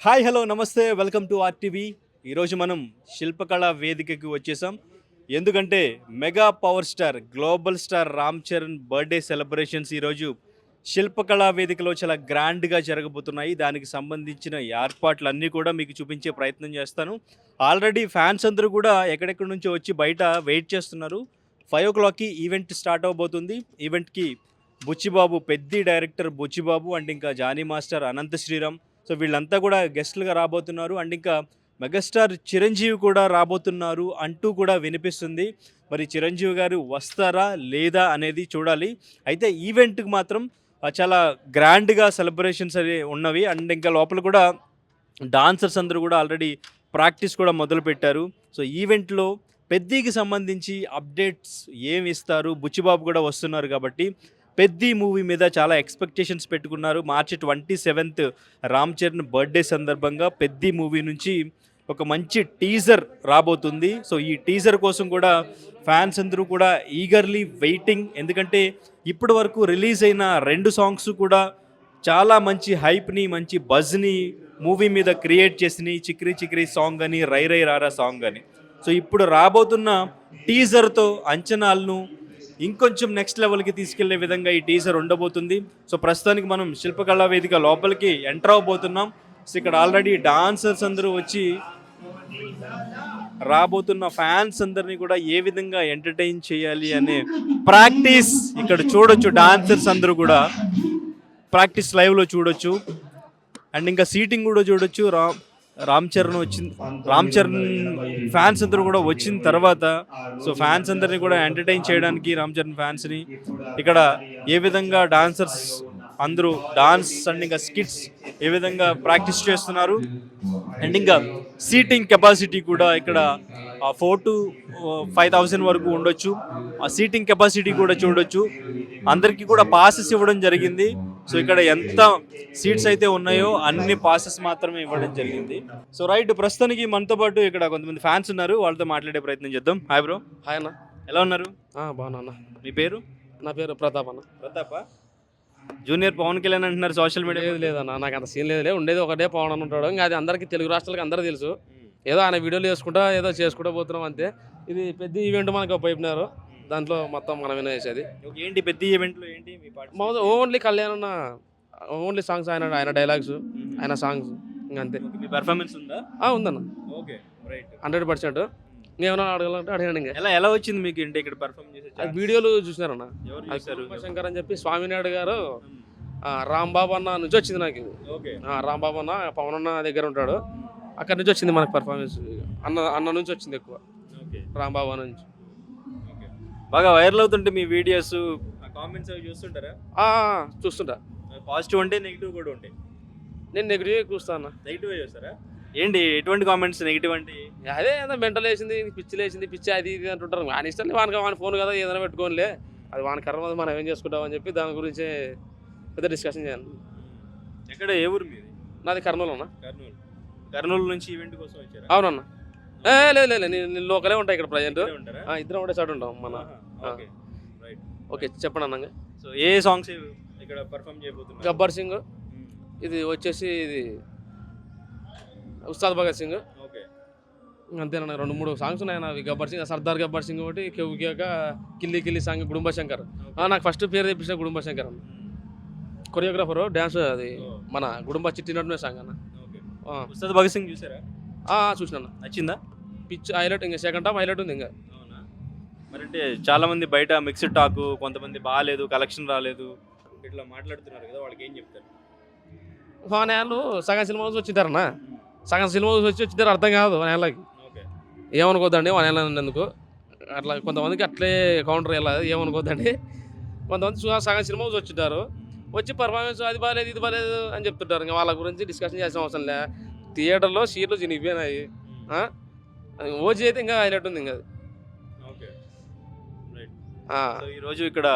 Hi hello నమస్తే welcome to RTV. ఈరోజు మనం శిల్పకళా వేదికకి వచ్చేసాం. ఎందుకంటే mega power star global star Ram Charan birthday celebrations ఈరోజు శిల్పకళా వేదికలో చాలా గ్రాండ్గా జరగబోతున్నాయి. దానికి సంబంధించిన ఏర్పాట్లు అన్నీ కూడా మీకు చూపించే ప్రయత్నం చేస్తాను. ఆల్రెడీ ఫ్యాన్స్ అందరూ కూడా ఎక్కడెక్కడి నుంచో వచ్చి బయట వెయిట్ చేస్తున్నారు. 5 o'clockకి ఈవెంట్ స్టార్ట్ అవబోతుంది. ఈవెంట్కి బుచ్చిబాబు, పెద్ది డైరెక్టర్ బుచ్చిబాబు అండ్ ఇంకా జానీ మాస్టర్, అనంత శ్రీరామ్, సో వీళ్ళంతా కూడా గెస్ట్లుగా రాబోతున్నారు. అండ్ ఇంకా మెగాస్టార్ చిరంజీవి కూడా రాబోతున్నారు అంటూ కూడా వినిపిస్తుంది. మరి చిరంజీవి గారు వస్తారా లేదా అనేది చూడాలి. అయితే ఈవెంట్కి మాత్రం చాలా గ్రాండ్గా సెలబ్రేషన్స్ అవి ఉన్నవి. అండ్ ఇంకా లోపల కూడా డాన్సర్స్ అందరూ కూడా ఆల్రెడీ ప్రాక్టీస్ కూడా మొదలుపెట్టారు. సో ఈవెంట్లో పెద్దికి సంబంధించి అప్డేట్స్ ఏమి ఇస్తారు, బుచ్చిబాబు కూడా వస్తున్నారు కాబట్టి పెద్ది మూవీ మీద చాలా ఎక్స్పెక్టేషన్స్ పెట్టుకున్నారు. మార్చి 27th రామ్ చరణ్ బర్త్డే సందర్భంగా పెద్ది మూవీ నుంచి ఒక మంచి టీజర్ రాబోతుంది. సో ఈ టీజర్ కోసం కూడా ఫ్యాన్స్ అందరూ కూడా ఈగర్లీ వెయిటింగ్. ఎందుకంటే ఇప్పటి వరకు రిలీజ్ అయిన 2 సాంగ్స్ కూడా చాలా మంచి హైప్ని, మంచి బజ్ని మూవీ మీద క్రియేట్ చేసినాయి. చిక్రీ చిక్రీ సాంగ్ అని, రై రై రారా సాంగ్ అని. సో ఇప్పుడు రాబోతున్న టీజర్తో అంచనాలను ఇంకొంచెం నెక్స్ట్ లెవెల్కి తీసుకెళ్లే విధంగా ఈ టీజర్ ఉండబోతుంది. సో ప్రస్తుతానికి మనం శిల్పకళా వేదిక లోపలికి ఎంటర్ అవబోతున్నాం. సో ఇక్కడ ఆల్రెడీ డాన్సర్స్ అందరూ వచ్చి రాబోతున్న ఫ్యాన్స్ అందరినీ కూడా ఏ విధంగా ఎంటర్టైన్ చేయాలి అనే ప్రాక్టీస్ ఇక్కడ చూడొచ్చు. డాన్సర్స్ అందరూ కూడా ప్రాక్టీస్ లైవ్లో చూడొచ్చు. అండ్ ఇంకా సీటింగ్ కూడా చూడొచ్చు. రామ్ చరణ్ ఫ్యాన్స్ అందరూ కూడా వచ్చిన తర్వాత సో ఫ్యాన్స్ అందరినీ కూడా ఎంటర్టైన్ చేయడానికి రామ్ చరణ్ ఫ్యాన్స్ని ఇక్కడ ఏ విధంగా డాన్సర్స్ అందరూ డాన్స్ అండ్ ఇంకా స్కిట్స్ ఏ విధంగా ప్రాక్టీస్ చేస్తున్నారు. అండ్ ఇంకా సీటింగ్ కెపాసిటీ కూడా ఇక్కడ 4,000 to 5,000 వరకు ఉండొచ్చు. ఆ సీటింగ్ కెపాసిటీ కూడా చూడొచ్చు. అందరికీ కూడా పాసెస్ ఇవ్వడం జరిగింది. సో ఇక్కడ ఎంత సీట్స్ అయితే ఉన్నాయో అన్ని పాసెస్ మాత్రమే ఇవ్వడం జరిగింది. సో రైట్, ప్రస్తుతానికి మనతో పాటు ఇక్కడ కొంతమంది ఫ్యాన్స్ ఉన్నారు. వాళ్ళతో మాట్లాడే ప్రయత్నం చేద్దాం. Hi bro. హాయ్ అన్న. ఎలా ఉన్నారు? బాగున్నా అన్న. మీ పేరు? నా పేరు ప్రతాప్ అన్న. ప్రతాపా? జూనియర్ పవన్ కళ్యాణ్ అంటున్నారు సోషల్ మీడియా. లేదన్న, నాకు అంత సీన్ లేదులే. ఉండేది ఒకటే పవన్ అని ఉంటాడు. ఇంకా అది అందరికీ, తెలుగు రాష్ట్రాలకి అందరూ తెలుసు. ఏదో ఆయన వీడియోలు చేసుకుంటా ఏదో చేసుకుంటా పోతున్నాం అంతే. ఇది పెద్ద ఈవెంట్ మనకు పైపున్నారు. దాంట్లో మొత్తం మనం వినేసేది. ఏంటి పెద్ద ఈవెంట్లో ఏంటి మీ పాట? మామూలు ఓన్లీ కళ్యాణ్ అన్న, ఓన్లీ సాంగ్స్, ఆయన డైలాగ్స్, ఆయన సాంగ్స్, ఇంకంతే. మీ పెర్ఫార్మెన్స్ ఉందా? ఉందన్న. Okay, right. 100%. ఇంకేమైనా అడగాలంటే అడిగాను. ఇంకా ఎలా వచ్చింది మీకు ఇంటి ఇక్కడ పెర్ఫార్మ్ చేసే వీడియోలు చూసినారన్న. ఎవరు శంకర్ అని చెప్పి స్వామినాయుడు గారు, రాంబాబు అన్న నుంచి వచ్చింది నాకు ఇది. రాంబాబు అన్న పవన్ అన్న దగ్గర ఉంటాడు. అక్కడి నుంచి వచ్చింది మనకు పర్ఫార్మెన్స్. అన్న నుంచి వచ్చింది ఎక్కువ, రాంబాబు అన్న నుంచి. బాగా వైరల్ అవుతుంటే మీ వీడియోస్, కామెంట్స్ అవి చూస్తుంటారా? చూస్తుంటా. పాజిటివ్ అంటే నెగిటివ్ కూడా ఉంటాయి. నేను నెగిటివ్ చూస్తాను. నెగిటివ్ చూస్తారా? ఏంటి ఎటువంటి కామెంట్స్ నెగిటివ్ అంటే? అదే ఏదో మెంటల్ వేసింది, పిచ్చి లేచింది, పిచ్చి అది ఇది అంటుంటారు. వాని ఇష్టం, వాని ఫోన్ కదా ఏదైనా పెట్టుకోనిలే, అది వాని కర్మ, మనం ఏం చేసుకుంటామని చెప్పి దాని గురించి పెద్ద డిస్కషన్ చేయాలి. ఎక్కడ, ఏ ఊరు మీది? నాది కర్నూలు అన్న. కర్నూలు నుంచి ఈవెంట్ కోసం వచ్చారా? అవునన్న. లేదు, నేను లోకలే ఉంటాయి ఇక్కడ ప్రజెంట్. ఇద్దరం ఒకటే చోట ఉంటాం మన. ఓకే, చెప్పండి అన్న. సో ఏ సాంగ్స్ ఇక్కడ పర్ఫామ్ చేయబోతున్నారు? గబ్బర్ సింగ్, ఇది వచ్చేసి ఇది ఉస్తాద్ భగత్ సింగ్. అంతేనా, 2-3 సాంగ్స్ ఉన్నాయి అవి. గబ్బర్ సింగ్, సర్దార్ గబ్బర్ సింగ్ ఒకటి, కేక కిల్లి కిల్లి సాంగ్, గుడుంబ శంకర్. నాకు ఫస్ట్ పేరు తెప్పించిన గుడుంబ శంకర్ అన్న. కొరియోగ్రాఫర్, డ్యాన్స్, అది మన గుడుంబ చిట్టినట్టునే సాంగ్ అన్న. ఉస్తాద్ భగత్ సింగ్ చూసారా? చూసినా. నచ్చిందా? పిచ్ హైలైట్, ఇంకా సెకండ్ హాఫ్ హైలైట్ ఉంది ఇంకా. మరంటే చాలా మంది బయట మిక్స్డ్ టాక్, కొంతమంది బాగాలేదు, కలెక్షన్ రాలేదు, ఇట్లా మాట్లాడుతున్నారు కదా, వాళ్ళకి ఏం చెప్తారు? వాళ్ళు సగం సినిమా వచ్చింటారన్న. సగం సినిమా వచ్చింటారు, అర్థం కాదు వాళ్ళకి. ఏమనుకోద్దండి వాళ్ళకు. అట్లా కొంతమందికి అట్లే కౌంటర్ వెళ్ళదు, ఏమనుకోద్దండి. కొంతమంది సగం సినిమా వచ్చింటారు, వచ్చి పర్ఫార్మెన్స్ అది బాగాలేదు, ఇది బాగాలేదు అని చెప్తుంటారు. ఇంకా వాళ్ళ గురించి డిస్కషన్ చేసిన అవసరం లే. థియేటర్లో సీట్లు చినిగిపోయినాయి. ఓజీ అయితే ఇంకా హైలైట్ ఉంది. ఇంకా ఈరోజు ఇక్కడ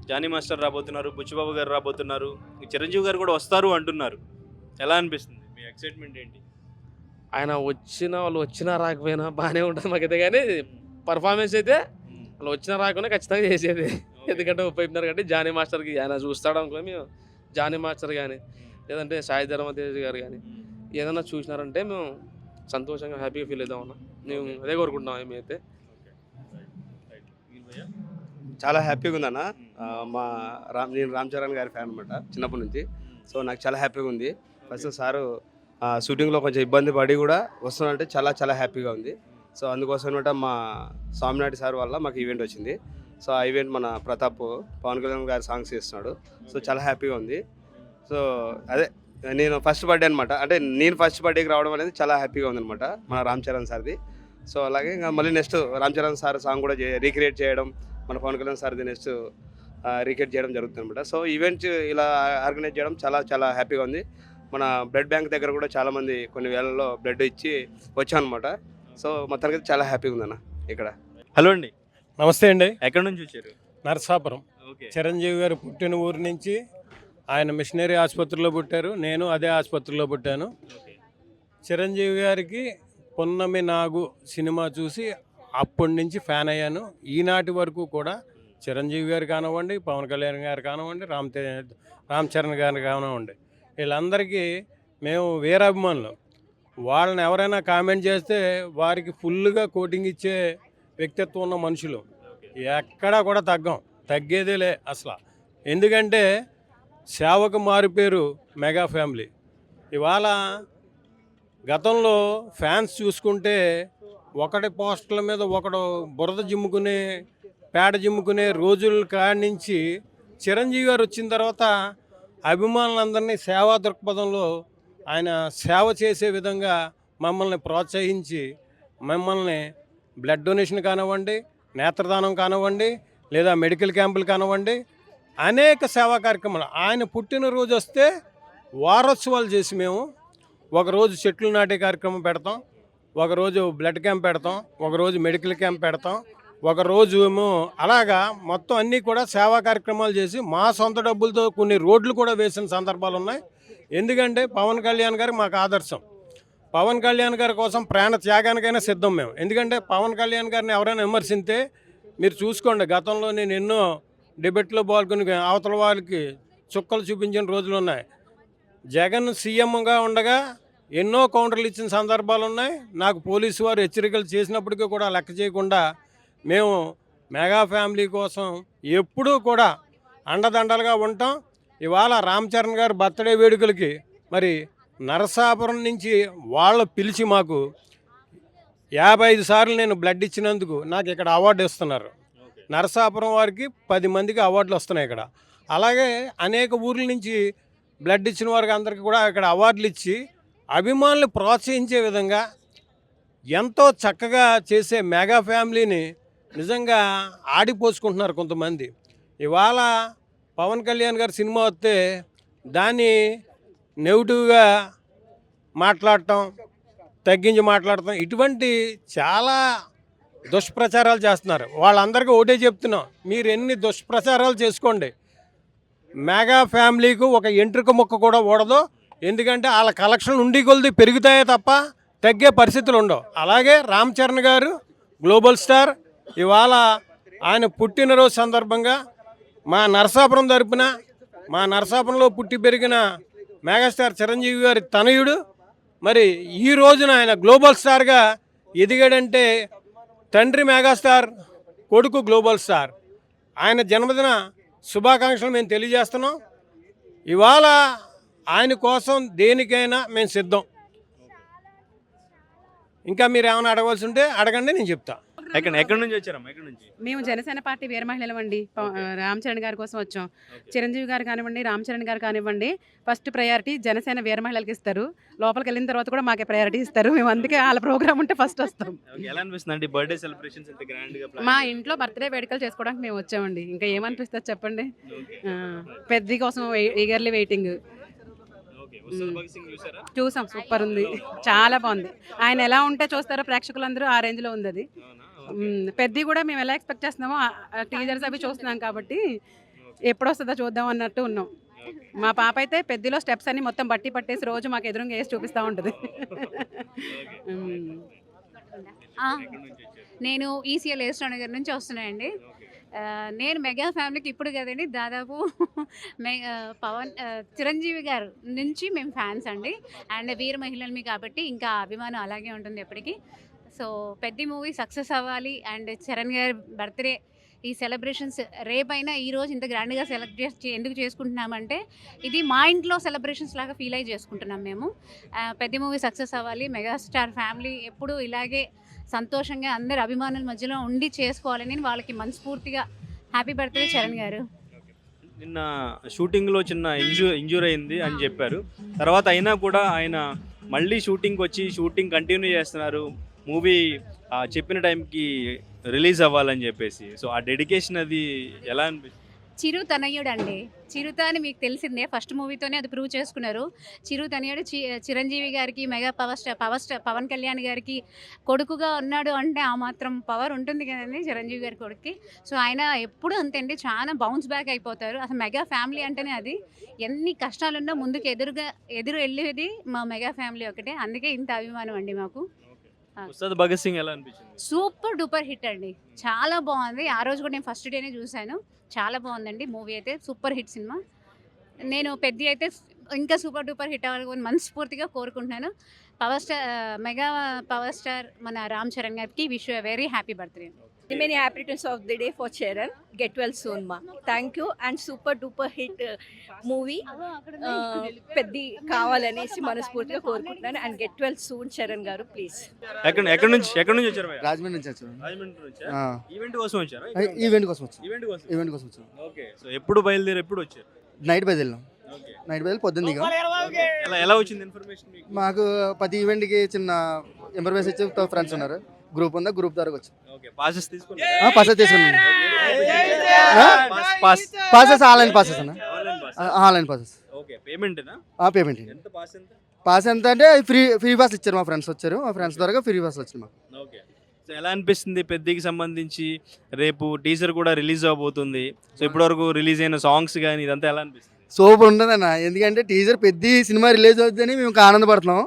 జానీ మాస్టర్ రాబోతున్నారు, బుచ్చిబాబు గారు రాబోతున్నారు, చిరంజీవి గారు కూడా వస్తారు అంటున్నారు. ఎలా అనిపిస్తుంది? మీ ఎక్సైట్మెంట్ ఏంటి? ఆయన వాళ్ళు వచ్చినా రాకపోయినా బాగానే ఉంటుంది మాకైతే. కానీ పర్ఫార్మెన్స్ అయితే వాళ్ళు వచ్చినా రాకపోయినా ఖచ్చితంగా చేసేది. ఎందుకంటే ఉపయోగిస్తున్నారు కాబట్టి జానీ మాస్టర్కి ఆయన చూస్తాడు అనుకో మేము. జానీ మాస్టర్ కానీ, లేదంటే సాయి ధర్మతేజ్ గారు కానీ, ఏదైనా చూసినారంటే మేము సంతోషంగా హ్యాపీగా ఫీల్ అవుతామన్నా. మేము అదే కోరుకుంటున్నాం ఏమైతే. చాలా హ్యాపీగా ఉందన్న. మా నేను రామ్ చరణ్ గారి ఫ్యాన్ అనమాట చిన్నప్పటి నుంచి. సో నాకు చాలా హ్యాపీగా ఉంది. ఫస్ట్ సారు షూటింగ్లో కొంచెం ఇబ్బంది పడి కూడా వస్తున్నారంటే చాలా చాలా హ్యాపీగా ఉంది. సో అందుకోసం అనమాట మా స్వామినాయుడు సార్ వల్ల మాకు ఈవెంట్ వచ్చింది. సో ఆ ఈవెంట్ మన ప్రతాప్ పవన్ కళ్యాణ్ గారి సాంగ్స్ చేస్తున్నాడు. సో చాలా హ్యాపీగా ఉంది. సో అదే నేను ఫస్ట్ బర్త్డే అనమాట, అంటే నేను ఫస్ట్ బర్త్డేకి రావడం అనేది చాలా హ్యాపీగా ఉందన్నమాట మన రామ్ చరణ్ సార్ది. సో అలాగే ఇంకా మళ్ళీ next Ram Charan sir song కూడా రీక్రియేట్ చేయడం, మన పవన్ కళ్యాణ్ సార్ది నెక్స్ట్ రీక్రియేట్ చేయడం జరుగుతుంది అనమాట. సో ఈవెంట్స్ ఇలా ఆర్గనైజ్ చేయడం చాలా చాలా హ్యాపీగా ఉంది. మన బ్లడ్ బ్యాంక్ దగ్గర కూడా చాలామంది కొన్ని వేలలో బ్లడ్ ఇచ్చి వచ్చాం అనమాట. సో మొత్తానికి చాలా హ్యాపీగా ఉందన్న ఇక్కడ. హలో అండి, నమస్తే అండి. ఎక్కడి నుంచి వచ్చారు? నరసాపురం. ఓకే. చిరంజీవి గారు పుట్టిన ఊరు నుంచి ఆయన మిషనరీ ఆసుపత్రిలో పుట్టారు, నేను అదే ఆసుపత్రిలో పుట్టాను. ఓకే. చిరంజీవి గారికి పున్నమి నాగు సినిమా చూసి అప్పటి నుంచి ఫ్యాన్ అయ్యాను. ఈనాటి వరకు కూడా చిరంజీవి గారు కానివ్వండి, పవన్ కళ్యాణ్ గారు కానివ్వండి, రామ్ చరణ్ గారు కానివ్వండి, వీళ్ళందరికీ మేము వీరాభిమానులు. వాళ్ళని ఎవరైనా కామెంట్ చేస్తే వారికి ఫుల్గా కోటింగ్ ఇచ్చే వ్యక్తిత్వం ఉన్న మనుషులు. ఎక్కడా కూడా తగ్గేదేలే అసలు. ఎందుకంటే సేవకు మారుపేరు మెగా ఫ్యామిలీ. ఇవాళ గతంలో ఫ్యాన్స్ చూసుకుంటే ఒకటి పోస్టర్ల మీద ఒకడు బురద జిమ్ముకునే పేడ జిమ్ముకునే రోజుల కాడి నుంచి చిరంజీవి గారు వచ్చిన తర్వాత అభిమానులందరినీ సేవా దృక్పథంలో ఆయన సేవ చేసే విధంగా మమ్మల్ని ప్రోత్సహించి మమ్మల్ని బ్లడ్ డొనేషన్ కానివ్వండి, నేత్రదానం కానివ్వండి, లేదా మెడికల్ క్యాంపులు కానివ్వండి, అనేక సేవా కార్యక్రమాలు. ఆయన పుట్టినరోజు వస్తే వారోత్సవాలు చేసి మేము ఒకరోజు చెట్లు నాటే కార్యక్రమం పెడతాం, ఒకరోజు బ్లడ్ క్యాంప్ పెడతాం, ఒకరోజు మెడికల్ క్యాంప్ పెడతాం, ఒకరోజు ఏమో అలాగా మొత్తం అన్నీ కూడా సేవా కార్యక్రమాలు చేసి మా సొంత డబ్బులతో కొన్ని రోడ్లు కూడా వేసిన సందర్భాలు ఉన్నాయి. ఎందుకంటే పవన్ కళ్యాణ్ గారు మాకు ఆదర్శం. పవన్ కళ్యాణ్ గారి కోసం ప్రాణ త్యాగానికైనా సిద్ధం మేము. ఎందుకంటే పవన్ కళ్యాణ్ గారిని ఎవరైనా విమర్శిస్తే మీరు చూసుకోండి, గతంలో నేను ఎన్నో డిబేట్లో పాల్గొని అవతల వాళ్ళకి చుక్కలు చూపించిన రోజులు ఉన్నాయి. జగన్ సీఎంగా ఉండగా ఎన్నో కౌంటర్లు ఇచ్చిన సందర్భాలు ఉన్నాయి. నాకు పోలీసు వారు హెచ్చరికలు చేసినప్పటికీ కూడా లెక్క చేయకుండా మేము మెగా ఫ్యామిలీ కోసం ఎప్పుడూ కూడా అండదండలుగా ఉంటాం. ఇవాళ రామ్ చరణ్ గారు బర్త్డే వేడుకలకి మరి నరసాపురం నుంచి వాళ్ళు పిలిచి మాకు 55 సార్లు నేను బ్లడ్ ఇచ్చినందుకు నాకు ఇక్కడ అవార్డు ఇస్తున్నారు. నరసాపురం వారికి 10 మందికి అవార్డులు వస్తున్నాయి ఇక్కడ. అలాగే అనేక ఊర్ల నుంచి బ్లడ్ ఇచ్చిన వారికి అందరికీ కూడా ఇక్కడ అవార్డులు ఇచ్చి అభిమానులు ప్రోత్సహించే విధంగా ఎంతో చక్కగా చేసే మెగా ఫ్యామిలీని నిజంగా ఆడిపోసుకుంటున్నారు కొంతమంది. ఇవాళ పవన్ కళ్యాణ్ గారి సినిమా వస్తే దాన్ని నెగిటివ్గా మాట్లాడటం, తగ్గించి మాట్లాడటం, ఇటువంటి చాలా దుష్ప్రచారాలు చేస్తున్నారు. వాళ్ళందరికీ ఒకటే చెప్తున్నాం, మీరు ఎన్ని దుష్ప్రచారాలు చేసుకోండి, మెగా ఫ్యామిలీకు ఒక ఎంట్రుక ముక్క కూడా ఓడదు. ఎందుకంటే వాళ్ళ కలెక్షన్ ఉండి కొలిది పెరుగుతాయే తప్ప తగ్గే పరిస్థితులు ఉండవు. అలాగే రామ్ చరణ్ గారు గ్లోబల్ స్టార్. ఇవాళ ఆయన పుట్టినరోజు సందర్భంగా మా నరసాపురం తరపున, మా నరసాపురంలో పుట్టి పెరిగిన మెగాస్టార్ చిరంజీవి గారి తనయుడు మరి ఈ రోజున ఆయన గ్లోబల్ స్టార్గా ఎదిగాడంటే తండ్రి మెగాస్టార్, కొడుకు గ్లోబల్ స్టార్. ఆయన జన్మదిన శుభాకాంక్షలు మేము తెలియజేస్తున్నాం. ఇవాళ ఆయన కోసం దేనికైనా మేము సిద్ధం. ఇంకా మీరు ఏమైనా అడగవలసి ఉంటే అడగండి, నేను చెప్తా. ఎక్కడి నుంచి వచ్చారమ్మా? ఎక్కడి నుంచి? మేము జనసేన పార్టీ వీర మహిళలు అండి. రామ్ చరణ్ గారి కోసం వచ్చాం. చిరంజీవి గారు కానివ్వండి, రామ్ చరణ్ గారు కానివ్వండి, ఫస్ట్ ప్రయారిటీ జనసేన వీర మహిళలకు ఇస్తారు. లోపలికి వెళ్ళిన తర్వాత కూడా మాకే ప్రయారిటీ ఇస్తారు. మేము అందుకే వాళ్ళ ప్రోగ్రామ్ ఉంటే ఫస్ట్ వస్తాం. ఎలా అనిపిస్తుంది బర్త్డే సెలబ్రేషన్స్ ఇంత గ్రాండ్ గా? మా ఇంట్లో బర్త్డే వేడుకలు చేసుకోవడానికి మేము వచ్చామండి. ఇంకా ఏమనిపిస్తుంది చెప్పండి. పెద్ద కోసం ఈగర్లీ వెయిటింగ్. చూసాం, సూపర్ ఉంది, చాలా బాగుంది. ఆయన ఎలా ఉంటే చూస్తారో ప్రేక్షకులందరూ ఆ రేంజ్ లో ఉంది అది. పెద్ద కూడా మేము ఎలా ఎక్స్పెక్ట్ చేస్తున్నామో టీజర్స్ అవి చూస్తున్నాం కాబట్టి ఎప్పుడు వస్తుందో చూద్దాం అన్నట్టు ఉన్నాం. మా పాప అయితే పెద్దలో స్టెప్స్ అన్ని మొత్తం బట్టి పట్టేసి రోజు మాకు ఎదురుగా వేసి చూపిస్తూ ఉంటుంది. నేను ఈసీఎల్ ఏస్ట్రా నగర్ నుంచి వస్తున్నానండి. నేను మెగా ఫ్యామిలీకి ఇప్పుడు కదండి దాదాపు చిరంజీవి గారు నుంచి మేము ఫ్యాన్స్ అండి. అండ్ వీర మహిళలమి కాబట్టి ఇంకా అభిమానం అలాగే ఉంటుంది ఎప్పటికీ. సో పెద్ద మూవీ సక్సెస్ అవ్వాలి. అండ్ చరణ్ గారి బర్త్డే ఈ సెలబ్రేషన్స్ రేపైనా ఈరోజు ఇంత గ్రాండ్గా సెలబ్రేట్ ఎందుకు చేసుకుంటున్నామంటే ఇది మా ఇంట్లో సెలబ్రేషన్స్ లాగా ఫీల్ అయ్యి చేసుకుంటున్నాం మేము. పెద్ద మూవీ సక్సెస్ అవ్వాలి. మెగాస్టార్ ఫ్యామిలీ ఎప్పుడూ ఇలాగే సంతోషంగా అందరు అభిమానుల మధ్యలో ఉండి చేసుకోవాలని వాళ్ళకి మనస్ఫూర్తిగా హ్యాపీ బర్త్డే చరణ్ గారు. నిన్న షూటింగ్లో చిన్న ఇంజూర్ అయింది అని చెప్పారు. తర్వాత అయినా కూడా ఆయన మళ్ళీ షూటింగ్కి వచ్చి షూటింగ్ కంటిన్యూ చేస్తున్నారు. మూవీ చెప్పిన టైంకి రిలీజ్ అవ్వాలని చెప్పేసి. సో ఆ డెడికేషన్ అది ఎలా అనిపిస్తుంది? చిరు తనయుడు అండి. చిరుత అని మీకు తెలిసిందే, ఫస్ట్ మూవీతోనే అది ప్రూవ్ చేసుకున్నారు. చిరు తనయుడు చిరంజీవి గారికి mega power star Pawan Kalyan గారికి కొడుకుగా ఉన్నాడు అంటే ఆ మాత్రం పవర్ ఉంటుంది కదండి చిరంజీవి గారి కొడుకుకి. సో ఆయన ఎప్పుడు అంతే అండి, చాలా బౌన్స్ బ్యాక్ అయిపోతారు. అసలు మెగా ఫ్యామిలీ అంటేనే అది. ఎన్ని కష్టాలున్నా ముందుకు ఎదురు వెళ్ళేది మా మెగా ఫ్యామిలీ ఒకటే. అందుకే ఇంత అభిమానం అండి మాకు. ఉస్తాద్ భగత్ సింగ్ ఎలా అనిపించింది? సూపర్ డూపర్ హిట్ అండి, చాలా బాగుంది. ఆ రోజు కూడా నేను ఫస్ట్ డేనే చూశాను. చాలా బాగుందండి మూవీ అయితే, సూపర్ హిట్ సినిమా. నేను పెద్ద అయితే ఇంకా సూపర్ డూపర్ హిట్ అవ్వాలని మనస్ఫూర్తిగా కోరుకుంటున్నాను. మెగా పవర్ స్టార్ మన రామ్ చరణ్ గారికి wish very happy birthday. Many happy returns of the day for Charan. Get well soon, ma. Thank you and super duper hit movie. Peddi కావాలనేసి మనస్ఫూర్తిగా కోరుకుంటున్నాను. And get well soon Charan గారు please. ఎక్కడి నుంచి వచ్చారు భయ్యా? రాజమండ్రి నుంచి వచ్చాను. రాజమండ్రి నుంచా? ఈవెంట్ కోసం వచ్చారా? ఈవెంట్ కోసం వచ్చాను. ఈవెంట్ కోసం వచ్చాను. ఓకే. సో ఎప్పుడు బయలుదేరి ఎప్పుడు వచ్చారు? నైట్ బయలుదేరాం. ఓకే. నైట్ బయలు పొద్దున్న దిగాం. ఎలా వచ్చింది ఇన్ఫర్మేషన్ మీకు? మాకు ప్రతి ఈవెంట్కి చిన్న ఇన్ఫర్మేషన్ ఇచ్చే ఫ్రెండ్స్ ఉన్నారు. గ్రూప్ ఉందా, గ్రూప్ ద్వారా వచ్చాం. ఓకే. పాసెస్ తీసుకున్నారా? పాసెస్ తీసుకున్నాం. పాసెస్ ఆన్లైన్ పాసెస్ అన్న, ఆన్లైన్ పాసెస్. ఓకే. పేమెంటేనా? పేమెంట్. ఎంత పాస్ ఎంత? పాస్ ఎంత అంటే ఫ్రీ పాస్ ఇచ్చారు. మా ఫ్రెండ్స్ వచ్చారు, మా ఫ్రెండ్స్ ద్వారా ఫ్రీ పాస్ వచ్చింది మాకు. ఓకే. సో ఎలా అనిపిస్తుంది పెద్దకి సంబంధించి? రేపు టీజర్ కూడా రిలీజ్ అవబోతుంది. సో ఇప్పటివరకు రిలీజ్ అయిన సాంగ్స్ కానీ ఇదంతా ఎలా అనిపిస్తుంది? సూపర్ ఉంటుందన్న. ఎందుకంటే టీజర్ పెద్ద సినిమా రిలీజ్ అవుతుందని మేము ఇంకా ఆనందపడుతున్నాం.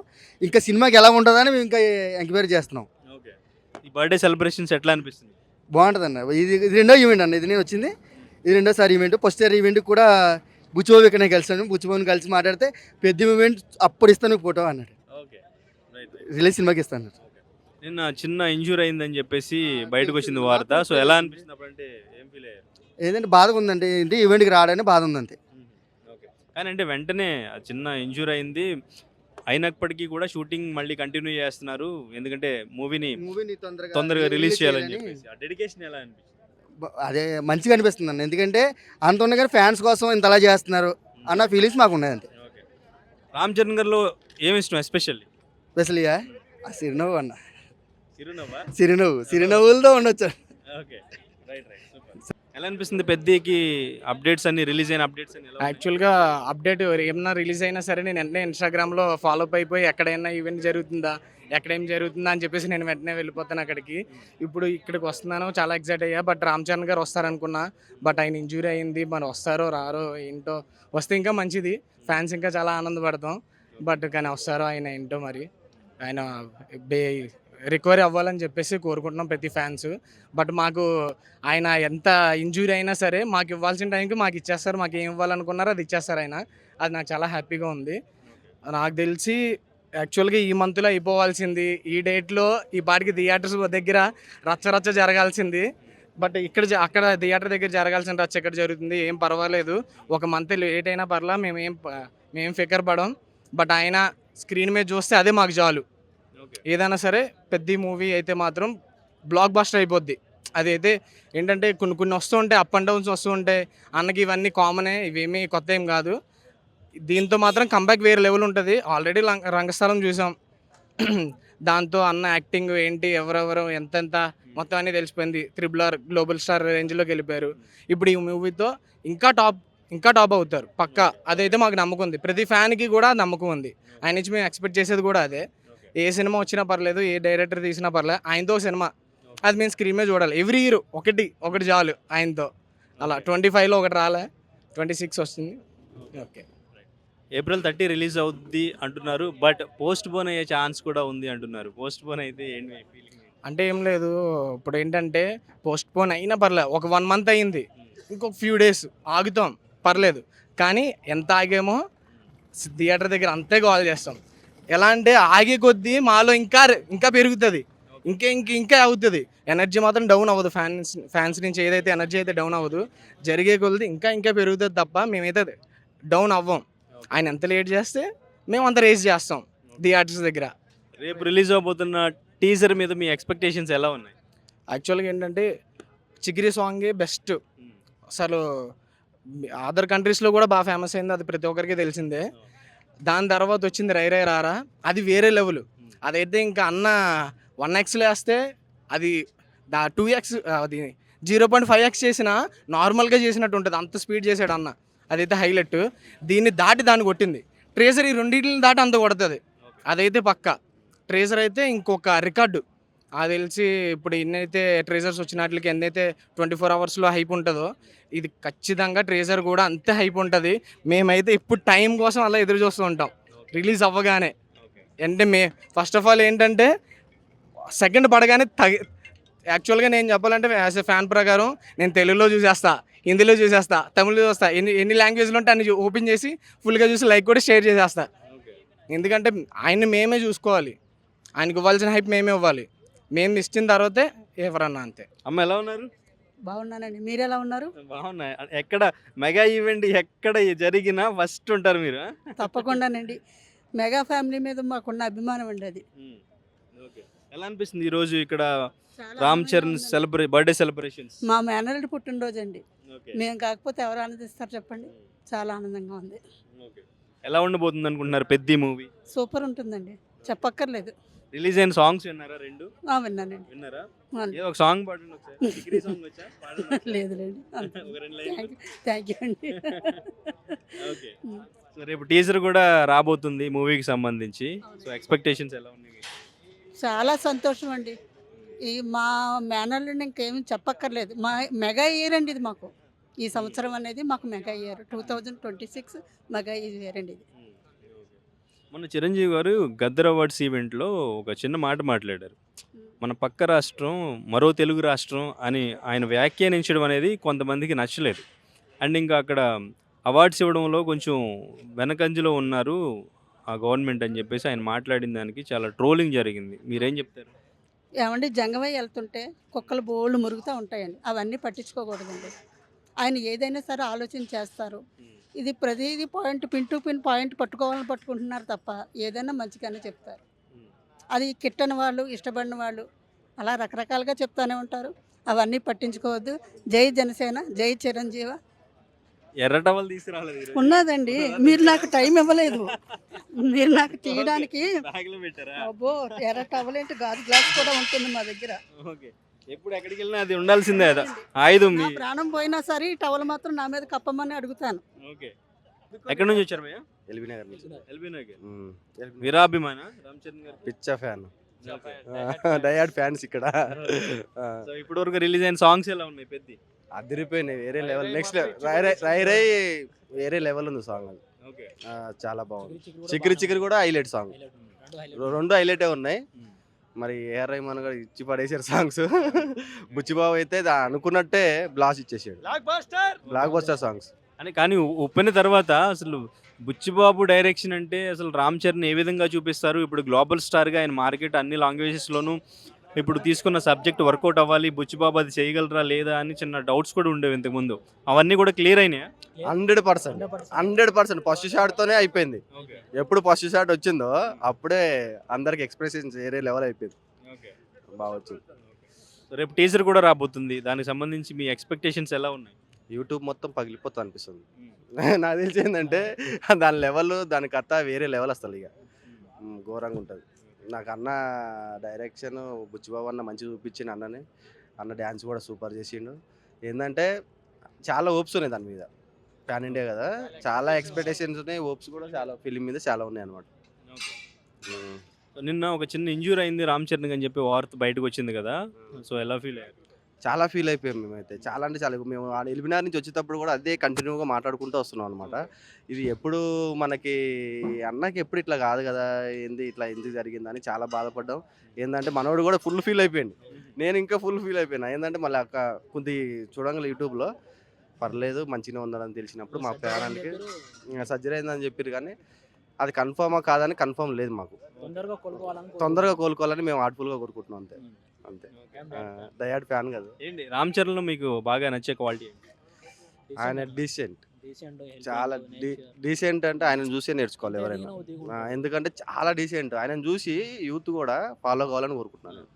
ఇంకా సినిమాకి ఎలా ఉంటుందని మేము ఇంకా ఎంక్వైరీ చేస్తున్నాం. ఓకే. ఈ బర్త్డే సెలబ్రేషన్స్ ఎట్లా అనిపిస్తుంది? బాగుంటుంది అన్న. ఇది రెండో ఈవెంట్ అన్న. ఇది నేను వచ్చింది, ఇది రెండోసారి ఈవెంట్. ఫస్ట్ ఇయర్ ఈవెంట్ కూడా బుచ్చిబాబు ఇక్కడ కలిసాను. బుచ్చిబాబుని కలిసి మాట్లాడితే పెద్ద ఈవెంట్ అప్పుడు ఇస్తాను ఫోటో అన్నాడు. ఓకే. రైట్. రిలీజ్ సినిమాకి ఇస్తాను. నిన్న చిన్న ఇంజూర్ అయిందని చెప్పేసి బయటకు వచ్చింది వార్త. సో ఎలా అనిపిస్తుంది అప్పుడంటే? ఏం ఫీల్ అయ్యారు? ఏదంటే బాధగా ఉందంటే ఏంటి, ఈవెంట్కి రావడానికి బాధ ఉందంతే. ఓకే. కానీ అంటే వెంటనే చిన్న ఇంజూర్ అయింది అయినప్పటికీ కూడా షూటింగ్ మళ్ళీ కంటిన్యూ చేస్తున్నారు. ఎందుకంటే మూవీని తొందరగా రిలీజ్ చేయాలని చెప్పేసి. ఆ డెడికేషన్ ఎలా అనిపిస్తుంది? అదే మంచిగా అనిపిస్తుంది అన్న. ఎందుకంటే అంత ఉన్న కానీ ఫ్యాన్స్ కోసం ఇంత అలా చేస్తున్నారు అన్న ఫీలింగ్స్ మాకు ఉన్నాయి అంతే. ఓకే. రామ్ చరణ్ గారిలో ఏమి ఇష్టం ఎస్పెషల్లీ? స్పెషల్గా చిరునవ్వు అన్న. చిరునవ్వా? చిరునవ్వులతో ఉండొచ్చు. ఓకే. రైట్. సూపర్. ఎలా అనిపిస్తుంది పెద్దకి అప్డేట్స్ అన్ని రిలీజ్ అయిన అప్డేట్స్ అన్ని? యాక్చువల్గా అప్డేట్ ఏమన్నా రిలీజ్ అయినా సరే నేను వెంటనే ఇన్స్టాగ్రామ్లో ఫాలో అప్ అయిపోయి ఎక్కడైనా ఈవెంట్ జరుగుతుందా, ఎక్కడేం జరుగుతుందా అని చెప్పేసి నేను వెంటనే వెళ్ళిపోతాను అక్కడికి. ఇప్పుడు ఇక్కడికి వస్తున్నాను, చాలా ఎక్సైట్ అయ్యా. బట్ రామ్ చరణ్ గారు వస్తారనుకున్నా, బట్ ఆయన ఇంజూరీ అయింది. మరి వస్తారో రారో ఏంటో. వస్తే ఇంకా మంచిది, ఫ్యాన్స్ ఇంకా చాలా ఆనందపడతాం. బట్ కానీ వస్తారో ఆయన ఏంటో, మరి ఆయన రికవరీ అవ్వాలని చెప్పేసి కోరుకుంటున్నాం ప్రతి ఫ్యాన్స్. బట్ మాకు ఆయన ఎంత ఇంజూరీ అయినా సరే మాకు ఇవ్వాల్సిన టైంకి మాకు ఇచ్చేస్తారు. మాకు ఏం ఇవ్వాలనుకున్నారో అది ఇచ్చేస్తారు ఆయన. అది నాకు చాలా హ్యాపీగా ఉంది. నాకు తెలిసి యాక్చువల్గా ఈ మంత్లో అయిపోవాల్సింది, ఈ డేట్లో ఈ పాటికి థియేటర్స్ దగ్గర రచ్చ జరగాల్సింది. బట్ అక్కడ థియేటర్ దగ్గర జరగాల్సిన రచ్చ ఎక్కడ జరుగుతుంది, ఏం పర్వాలేదు. ఒక మంత్ లేట్ అయినా పర్లా, మేమేం ఫికర్ పడం. బట్ ఆయన స్క్రీన్ మీద చూస్తే అదే మాకు చాలు. ఏదైనా సరే పెద్ద మూవీ అయితే మాత్రం బ్లాక్ బస్టర్ అయిపోద్ది. అదైతే ఏంటంటే కొన్ని వస్తూ ఉంటాయి, అప్ అండ్ డౌన్స్ వస్తూ ఉంటాయి. అన్నకి ఇవన్నీ కామనే, ఇవేమీ కొత్త ఏం కాదు. దీంతో మాత్రం కంబ్యాక్ వేరే లెవెల్ ఉంటుంది. ఆల్రెడీ రంగస్థలం చూసాం, దాంతో అన్న యాక్టింగ్ ఏంటి, ఎవరెవరు ఎంతెంత మొత్తం అన్నీ తెలిసిపోయింది. RRR గ్లోబల్ స్టార్ రేంజ్లోకి వెళ్ళిపోయారు. ఇప్పుడు ఈ మూవీతో ఇంకా టాప్ అవుతారు పక్కా. అదైతే మాకు నమ్మకం ఉంది, ప్రతి ఫ్యాన్కి కూడా నమ్మకం ఉంది. ఆయన నుంచి మేము ఎక్స్పెక్ట్ చేసేది కూడా అదే. ఏ సినిమా వచ్చినా పర్లేదు, ఏ డైరెక్టర్ తీసినా పర్లేదు, ఆయనతో సినిమా అది మేము స్క్రీన్ మీద చూడాలి. ఎవ్రీ ఇయర్ ఒకటి చాలు ఆయనతో. అలా 25లో ఒకటి రాలే, 26 వస్తుంది. ఓకే. April 30 రిలీజ్ అవుద్ది అంటున్నారు. బట్ పోస్ట్ పోన్ అయ్యే ఛాన్స్ కూడా ఉంది అంటున్నారు. పోస్ట్ పోన్ అయితే ఏంటి ఫీలింగ్? అంటే ఏం లేదు, ఇప్పుడు ఏంటంటే పోస్ట్ పోన్ అయినా పర్లేదు, ఒక 1 మంత్ అయింది, ఇంకొక ఫ్యూ డేస్ ఆగుతాం పర్లేదు, కానీ ఎంత ఆగామో థియేటర్ దగ్గర అంతే కాల్ చేస్తాం. ఎలా అంటే ఆగే కొద్దీ మాలో ఇంకా ఇంకా పెరుగుతుంది, ఇంకా అవుతుంది. ఎనర్జీ మాత్రం డౌన్ అవ్వదు, ఫ్యాన్స్ నుంచి ఏదైతే ఎనర్జీ అయితే డౌన్ అవ్వదు, జరిగే కొద్దీ ఇంకా పెరుగుతుంది తప్ప మేమైతే డౌన్ అవ్వం. ఆయన ఎంత లేట్ చేస్తే మేము అంత రేస్ చేస్తాం థియేటర్స్ దగ్గర. రేపు రిలీజ్ అవబోతున్న టీజర్ మీద మీ ఎక్స్పెక్టేషన్స్ ఎలా ఉన్నాయి? యాక్చువల్గా ఏంటంటే చిగిరి సాంగే బెస్ట్. అసలు అదర్ కంట్రీస్లో కూడా బాగా ఫేమస్ అయింది, అది ప్రతి ఒక్కరికి తెలిసిందే. దాని తర్వాత వచ్చింది రై రై రారా, అది వేరే లెవెల్. అదైతే ఇంకా అన్న 1x వేస్తే అది 2x, అది 0.5x చేసిన నార్మల్గా చేసినట్టు ఉంటుంది, అంత స్పీడ్ చేశాడు అన్న. అదైతే హైలైట్. దీన్ని దాన్ని కొట్టింది ట్రేజర్, ఈ రెండింటిని దాటి అంత కొడుతుంది, అదైతే పక్క. ట్రేజర్ అయితే ఇంకొక రికార్డు. అది తెలిసి ఇప్పుడు ఎన్నైతే ట్రేజర్స్ వచ్చినట్లకి ఎన్నైతే 24 అవర్స్లో హైప్ ఉంటుందో, ఇది ఖచ్చితంగా ట్రేజర్ కూడా అంతే హైప్ ఉంటుంది. మేమైతే ఇప్పుడు టైం కోసం అలా ఎదురు చూస్తూ ఉంటాం రిలీజ్ అవ్వగానే. అంటే ఫస్ట్ ఆఫ్ ఆల్ ఏంటంటే సెకండ్ పడగానే యాక్చువల్గా నేను చెప్పాలంటే యాజ్ ఎ ఫ్యాన్ ప్రకారం నేను తెలుగులో చూసేస్తా, హిందీలో చూసేస్తా, తమిళ్లో చూస్తా, ఎన్ని లాంగ్వేజ్లో ఉంటే అన్ని ఓపెన్ చేసి ఫుల్గా చూసి లైక్ కూడా షేర్ చేసేస్తా. ఎందుకంటే ఆయన్ని మేమే చూసుకోవాలి, ఆయనకి ఇవ్వాల్సిన హైప్ మేమే ఇవ్వాలి, మేము ఇచ్చిన తర్వాతే ఎవరన్నా, అంతే. అమ్మ ఎలా ఉన్నారు? బాగున్నానండి, మీరు ఎలా ఉన్నారు? బాగున్నాయి. ఎక్కడ మెగా ఈవెంట్ ఎక్కడ జరిగినా ఫస్ట్ ఉంటారు మీరు? తప్పకుండానండి, మెగా ఫ్యామిలీ మీద మాకున్న అభిమానం అండి అది. ఓకే, ఎలా అనిపిస్తుంది ఈరోజు ఇక్కడ చాలా రామ్ ఆనందంగా చరణ్ ఉందండి. Birthday celebrations? మా మేనల్లుడి పుట్టినరోజు అండి, ఓకే, మేము కాకపోతే ఎవరు ఆనందిస్తారు చెప్పండి. చాలా ఆనందంగా ఉంది, ఓకే. ఎలా ఉండబోతుంది అనుకుంటున్నారు పెద్ద మూవీ? సూపర్ ఉంటుందండి, చెప్పక్కర్లేదు. రిలీజ్ అయిన సాంగ్స్ విన్నారా? రెండు విన్నానండి. విన్నారా? అవును. ఏదో ఒక సాంగ్ పాడండి ఒకసారి. డిగ్రీ సాంగ్ వచ్చా? పాడండి. లేదులేండి, అంతే. ఒక రెండు లైన్లు. థ్యాంక్ యూ అండి. ఓకే. సో రేపు టీజర్ కూడా రాబోతుంది మూవీకి సంబంధించి. సో ఎక్స్పెక్టేషన్స్ ఎలా ఉన్నాయి? చాలా సంతోషం అండి. ఈ మా మేనల్లుడిని ఇంకేమీ చెప్పక్కర్లేదు. మా మెగా ఇయర్ అండి ఇది మాకు. ఈ సంవత్సరం అనేది మాకు మెగా ఇయర్, 2026 మెగా ఇయర్ అండి ఇది. మొన్న చిరంజీవి గారు గద్దర్ అవార్డ్స్ ఈవెంట్లో ఒక చిన్న మాట మాట్లాడారు. మన పక్క రాష్ట్రం మరో తెలుగు రాష్ట్రం అని ఆయన వ్యాఖ్యానించడం అనేది కొంతమందికి నచ్చలేదు. అండ్ ఇంకా అక్కడ అవార్డ్స్ ఇవ్వడంలో కొంచెం వెనకంజలో ఉన్నారు ఆ గవర్నమెంట్ అని చెప్పేసి ఆయన మాట్లాడిన దానికి చాలా ట్రోలింగ్ జరిగింది. మీరేం చెప్తారు? ఏమండి, జంగమై వెళ్తుంటే కుక్కలు బోళ్ళు మురుగుతూ ఉంటాయండి, అవన్నీ పట్టించుకోకూడదండి. ఆయన ఏదైనా సరే ఆలోచన చేస్తారు. ఇది ప్రతిదీ point, pin to pin point పట్టుకోవాలని పట్టుకుంటున్నారు తప్ప ఏదైనా మంచిగానే చెప్తారు. అది కిట్టని వాళ్ళు, ఇష్టపడిన వాళ్ళు అలా రకరకాలుగా చెప్తానే ఉంటారు, అవన్నీ పట్టించుకోవద్దు. జై జనసేన, జై చిరంజీవ. ఎర్ర టవల్ తీసుకురాలేదు ఈరోజు. ఉన్నదండి, మీరు నాకు టైం ఇవ్వలేదు, మీరు నాకు తీయడానికి. బ్యాగ్లో పెట్టారా? అబ్బో, ఎర్ర టవల్ ఏంటి, గాజు గ్లాస్ కూడా ఉంటుంది మా దగ్గర. ఓకే, ఎప్పుడు ఎక్కడికి వెళ్ళినా అది ఉండాల్సిందే కదా ఆయుధం. నా మీ ప్రాణం పోయినా సరే ఈ టవల్ మాత్రం నా మీద కప్పమని అడుగుతాను. ఓకే, ఎక్కడి నుంచి వచ్చారు భయ్యా? ఎల్బీ నగర్ నుంచి. ఎల్బీ నగర్. వీరాభిమాన రామ్ చరణ్ గారు? పిచ్చ ఫ్యాన్, డయాడ్ ఫ్యాన్స్ ఇక్కడ. సో ఇప్పటి వరకు రిలీజ్ అయిన సాంగ్స్ ఎలా ఉన్నాయి పెద్ద? అదిరిపోయినాయి, వేరే లెవెల్. నెక్స్ట్ రై రై వేరే లెవెల్ ఉంది సాంగ్ అది. ఓకే, చాలా బాగుంది. చికిరి చికిరి కూడా హైలైట్ సాంగ్, రెండు హైలైటే ఉన్నాయి. మరి ఏఆర్ రెహమాన్ గారు ఇచ్చి పడేసారు సాంగ్స్. బుచ్చిబాబు అయితే అనుకున్నట్టే బ్లాస్ట్ ఇచ్చేసాడు, బ్లాక్ బస్టర్ సాంగ్స్ అని. కానీ ఉప్పెన తర్వాత అసలు బుచ్చిబాబు డైరెక్షన్ అంటే అసలు రామ్ చరణ్ ఏ విధంగా చూపిస్తారు? ఇప్పుడు గ్లోబల్ స్టార్గా ఆయన మార్కెట్ అన్ని లాంగ్వేజెస్లోనూ ఇప్పుడు తీసుకున్న సబ్జెక్ట్ వర్కౌట్ అవ్వాలి, బుచ్చిబాబు అది చేయగలరా లేదా అని చిన్న డౌట్స్ కూడా ఉండేవి ఇంతకుముందు. అవన్నీ కూడా క్లియర్ అయినాయా? 100% ఫస్ట్ షాట్తోనే అయిపోయింది. ఎప్పుడు ఫస్ట్ షాట్ వచ్చిందో అప్పుడే అందరికి ఎక్స్ప్రెషన్స్ వేరే లెవెల్ అయిపోయింది, బాగా వచ్చింది. రేపు టీజర్ కూడా రాబోతుంది, దానికి సంబంధించి మీ ఎక్స్పెక్టేషన్స్ ఎలా ఉన్నాయి? యూట్యూబ్ మొత్తం పగిలిపోతా అనిపిస్తుంది. నాకు తెలిసి ఏంటంటే దాని లెవెల్, దాని కథ వేరే లెవెల్ వస్తుంది, ఇక ఘోరంగా ఉంటుంది. నాకు అన్న డైరెక్షన్, బుచ్చిబాబు అన్న మంచిగా చూపించిండు అన్నని. అన్న డ్యాన్స్ కూడా సూపర్ చేసిండు. ఏంటంటే చాలా హోప్స్ ఉన్నాయి దాని మీద, ప్యాన్ ఇండియా కదా, చాలా ఎక్స్పెక్టేషన్స్ ఉన్నాయి, హోప్స్ కూడా చాలా ఫిలిం మీద చాలా ఉన్నాయి అనమాట. నిన్న ఒక చిన్న ఇంజ్యూర్ అయింది రామ్ చరణ్ అని చెప్పి వార్త బయటకు వచ్చింది కదా, సో ఎలా ఫీల్ అయ్యారు? చాలా ఫీల్ అయిపోయాం మేమైతే. చాలా అంటే చాలా. మేము ఆ ఎలిమినార్ నుంచి వచ్చేటప్పుడు కూడా అదే కంటిన్యూగా మాట్లాడుకుంటూ వస్తున్నాం అనమాట. ఇది ఎప్పుడు మనకి అన్నకి ఎప్పుడు ఇట్లా కాదు కదా, ఏంది ఇట్లా ఎందుకు జరిగిందని చాలా బాధపడ్డాం. ఏంటంటే మనోడు కూడా ఫుల్ ఫీల్ అయిపోయింది. నేను ఇంకా ఫుల్ ఫీల్ అయిపోయినా. ఏంటంటే మళ్ళీ కొద్ది చూడంగా యూట్యూబ్లో పర్లేదు మంచిగా ఉన్నాడని తెలిసినప్పుడు మా పేరెంట్కి సర్జరీ అయిందని చెప్పారు, కానీ అది కన్ఫర్మా కాదని కన్ఫర్మ్ లేదు మాకు. తొందరగా కోలుకోవాలని మేము హార్ట్ఫుల్గా కోరుకుంటున్నాం అంతే. అంతే. డయాడ్ ఫ్యాన్ కదా. ఏంటి రామ్ చరణ్లో మీకు బాగా నచ్చే క్వాలిటీ ఏంటి? ఆయన డీసెంట్, చాలా డీసెంట్ అంటే ఆయనను చూసే నేర్చుకోవాలి ఎవరైనా. ఎందుకంటే చాలా డీసెంట్. ఆయనను చూసి యూత్ కూడా ఫాలో కావాలని కోరుకుంటున్నాను నేను.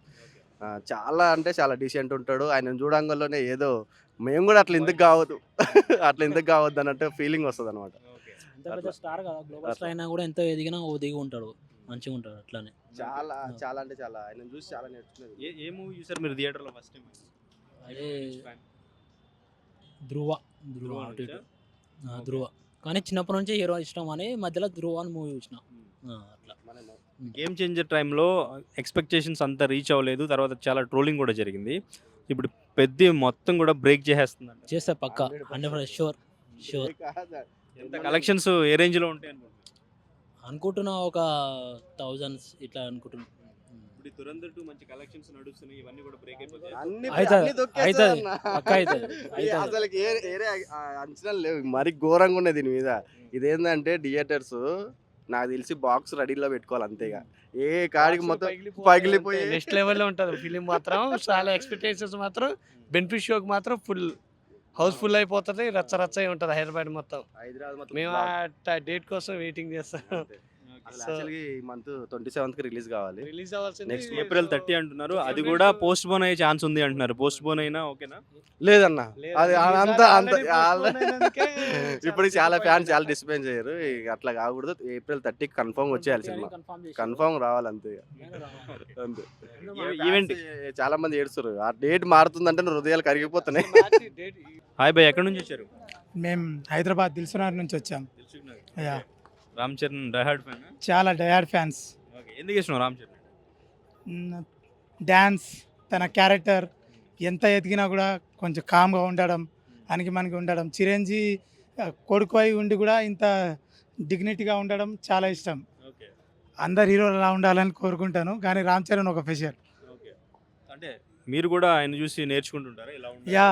చాలా అంటే చాలా డీసెంట్ ఉంటాడు. ఆయనను చూడంగానే ఏదో మేము కూడా అట్లా ఎందుకు కావద్దు అట్లా ఎందుకు కావద్దు అన్నట్టు ఫీలింగ్ వస్తుంది అనమాట. ఎంత పెద్ద స్టార్ కదా, గ్లోబల్ స్టార్ అయినా కూడా ఎంత ఎదిగినా దిగి ఉంటాడు, మంచిగా ఉంటాడు అట్లానే. చాలా చాలా అంటే చాలా ఆయనను చూసి చాలా నేర్చుకునేది. ఏ మూవీ చూసారు మీరు థియేటర్లో ఫస్ట్ టైం? అదే ధ్రువ ధ్రువ అటు ఇటు. ధ్రువ కానీ చిన్నప్పటి నుంచే హీరో ఇష్టం అని మధ్యలో ధ్రువ అని మూవీ చూసిన. అట్లా గేమ్ చేంజర్ టైంలో ఎక్స్పెక్టేషన్స్ అంతా రీచ్ అవ్వలేదు, తర్వాత చాలా ట్రోలింగ్ కూడా జరిగింది. ఇప్పుడు పెద్ద మొత్తం కూడా బ్రేక్ చేసేస్తుందంట. చేస్తే పక్క 100% షూర్ షూర్ ఎంత కలెక్షన్స్ ఏ రేంజ్లో ఉంటాయి అనుకుంటున్నా, ఒక 1000s ఇట్లా అనుకుంటున్నా. ఇప్పుడు దురంధర్ 2 మంచి కలెక్షన్స్ నడుస్తున్నాయి, ఇవన్నీ కూడా బ్రేక్ అయిపోతాయి. పక్క అవుతుంది. అసలు అంచనాలు లేవు, మరి ఘోరంగా ఉన్నది దీని మీద. ఇదేంటంటే థియేటర్స్ నాకు తెలిసి బాక్స్ రెడీలో పెట్టుకోవాలి అంతేగా. ఏ కాడికి మొత్తం పగిలిపోయి నెక్స్ట్ లెవెల్లో ఉంటుంది ఫిలిం మాత్రం. చాలా ఎక్స్పెక్టేషన్స్ మాత్రం బెనిఫిట్ షోకి మాత్రం ఫుల్ హౌస్ఫుల్ అయిపోతుంది, రచ్చ రచ్చ అయి ఉంటుంది హైదరాబాద్ మొత్తం. మేము ఆ డేట్ కోసం వెయిటింగ్ చేస్తాం. ఈ మంత్ 27th రిలీజ్ కావాలి. రిలీజ్ అవ్వాల్సింది నెక్స్ట్ ఏప్రిల్ 30 అంటున్నారు, అది కూడా పోస్ట్ పోన్ అయ్యే ఛాన్స్ ఉంది అంటున్నారు. పోస్ట్ పోన్ అయినా ఓకేనా? లేదన్న, అది అంత ఇప్పుడు చాలా ఫ్యాన్స్ చాలా డిస్పెన్స్ చేయరు. అట్లా కాకూడదు. ఏప్రిల్ 30 కన్ఫర్మ్ వచ్చేయాలి సినిమా, కన్ఫర్మ్ రావాలి అంతే. అంతే. ఈవెంట్ చాలా మంది ఏడుస్తారు, ఆ డేట్ మారుతుందంటే హృదయాలు కరిగిపోతున్నాయి. హాయ్ బాయ్, ఎక్కడి నుంచి వచ్చారు? మేము హైదరాబాద్ దిల్సుఖ్నగర్ నుంచి వచ్చాం. Yeah, Ram Charan diehard fan. చాలా డయాడ్ ఫ్యాన్స్. ఓకే, ఎందుకు ఇష్టం రామ్ చరణ్? డ్యాన్స్, తన క్యారెక్టర్ ఎంత ఎదిగినా కూడా కొంచెం కామ్గా ఉండడం, మనకి ఉండడం. చిరంజీవి కొడుకు అయి ఉండి కూడా ఇంత డిగ్నిటీగా ఉండడం చాలా ఇష్టం. ఓకే, అందరు హీరోలు అలా ఉండాలని కోరుకుంటాను, కానీ రామ్ చరణ్ ఒక స్పెషల్. ఓకే, అంటే మీరు కూడా ఆయన చూసి నేర్చుకుంటుంటారా ఇలా ఉండాలి? యా,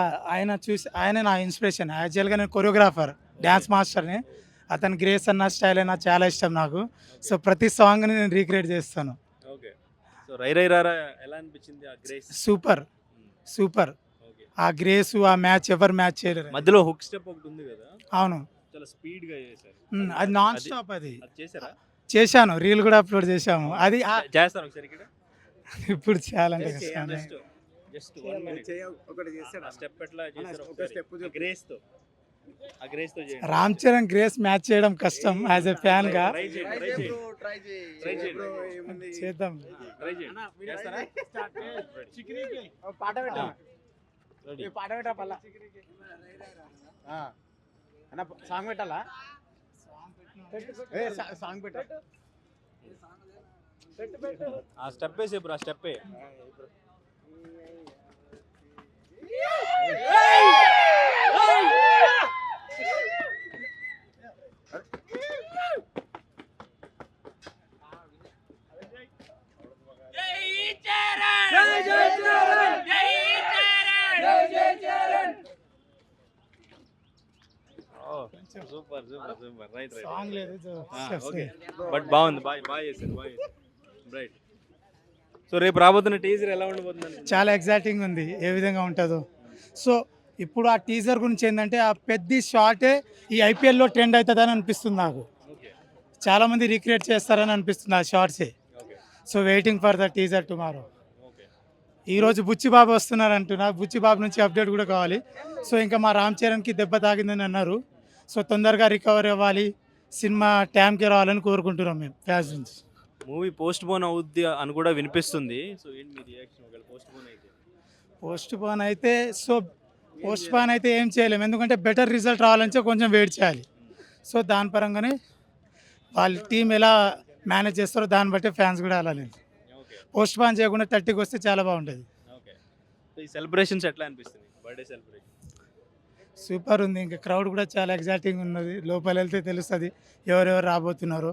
ఆయన నా ఇన్స్పిరేషన్. యాక్చువల్గా నేను కొరియోగ్రాఫర్, డ్యాన్స్ మాస్టర్ని. అతని గ్రేస్ అన్న స్టైల్ అయినా చాలా ఇష్టం నాకు. సో ప్రతి సాంగ్ని నేను రీక్రియేట్ చేస్తాను. ఓకే, సో రై రై రారా ఎలా అనిపించింది ఆ గ్రేస్? Super super. ఓకే, ఆ గ్రేస్, ఆ మ్యాచ్ ఎవరు మ్యాచ్ చేయలేరు. మధ్యలో హుక్ స్టెప్ ఒకటి ఉంది కదా, అవును, చాలా స్పీడ్ గా చేశారు. అది నాన్ స్టాప్. అది చేశారా? చేశాను, రీల్ కూడా అప్లోడ్ చేశాము. అది చేస్తారు ఒకసారి ఇక్కడ. ఇప్పుడు చేయాలంటే కష్టం. జస్ట్ 1 minute ఒకటి చేశాడు. ఆ స్టెప్ ఎట్లా చేశారు? ఒక స్టెప్ గ్రేస్ తో, ఆ గ్రేస్ తో చేయండి. రామ్ చరణ్ గ్రేస్ మ్యాచ్ చేయడం కష్టం. యాజ్ ఎ ఫ్యాన్ గా ట్రై చేయండి. చేద్దాం. ట్రై చేయండి. చేస్తారా? పాట పెట్టా, రెడీ. పాట పెట్టా పల్లా అన్న, సాంగ్ పెట్టాలా? సాంగ్ పెట్టా, ఆ స్టెప్ వేసే బ్రో, ఆ step super super super. Right right. Song లేదు. ఓకే, బట్ బాగుంది, బాగా చేశారు. రైట్. సో రేపు రాబోతున్న టీజర్ ఎలా ఉండబోతుందని? చాలా ఎగ్జైటింగ్ ఉంది, ఏ విధంగా ఉంటుందో. సో ఇప్పుడు ఆ టీజర్ గురించి ఏంటంటే, ఆ పెద్ద షాటే ఈ ఐపీఎల్లో ట్రెండ్ అవుతుందని అనిపిస్తుంది నాకు. చాలామంది రీక్రియేట్ చేస్తారని అనిపిస్తుంది ఆ షార్ట్సే. So waiting for the teaser tomorrow. ఈరోజు బుచ్చిబాబు వస్తున్నారు అంటున్నారు. బుచ్చిబాబు నుంచి అప్డేట్ కూడా కావాలి. సో ఇంకా మా రామ్ చరణ్కి దెబ్బ తాకిందని అన్నారు. సో తొందరగా రికవర్ అవ్వాలి, సినిమా టైంకి రావాలని కోరుకుంటున్నాం మేము ఫ్యాన్స్ నుంచి. మూవీ పోస్ట్ పోన్ అవుద్ది అని కూడా వినిపిస్తుంది. సో ఏంటి మీ రియాక్షన్ ఒకవేళ పోస్ట్ పోన్ అయితే? పోస్ట్ పోన్ అయితే ఏం చేయలేము, ఎందుకంటే బెటర్ రిజల్ట్ రావాలంటే కొంచెం వెయిట్ చేయాలి. సో దాని పరంగానే వాళ్ళ టీం ఎలా మేనేజ్ చేస్తారో దాన్ని బట్టి ఫ్యాన్స్ కూడా వెళ్ళాలి. పోస్ట్ పోన్ చేయకుండా 30కి వస్తే చాలా బాగుంటుంది. ఓకే, ఈ సెలబ్రేషన్స్ ఎట్లా అనిపిస్తుంది, బర్త్డే సెలబ్రేషన్? సూపర్ ఉంది. ఇంకా క్రౌడ్ కూడా చాలా ఎగ్జైటింగ్ ఉన్నది. లోపల వెళ్తే తెలుస్తుంది ఎవరెవరు రాబోతున్నారు.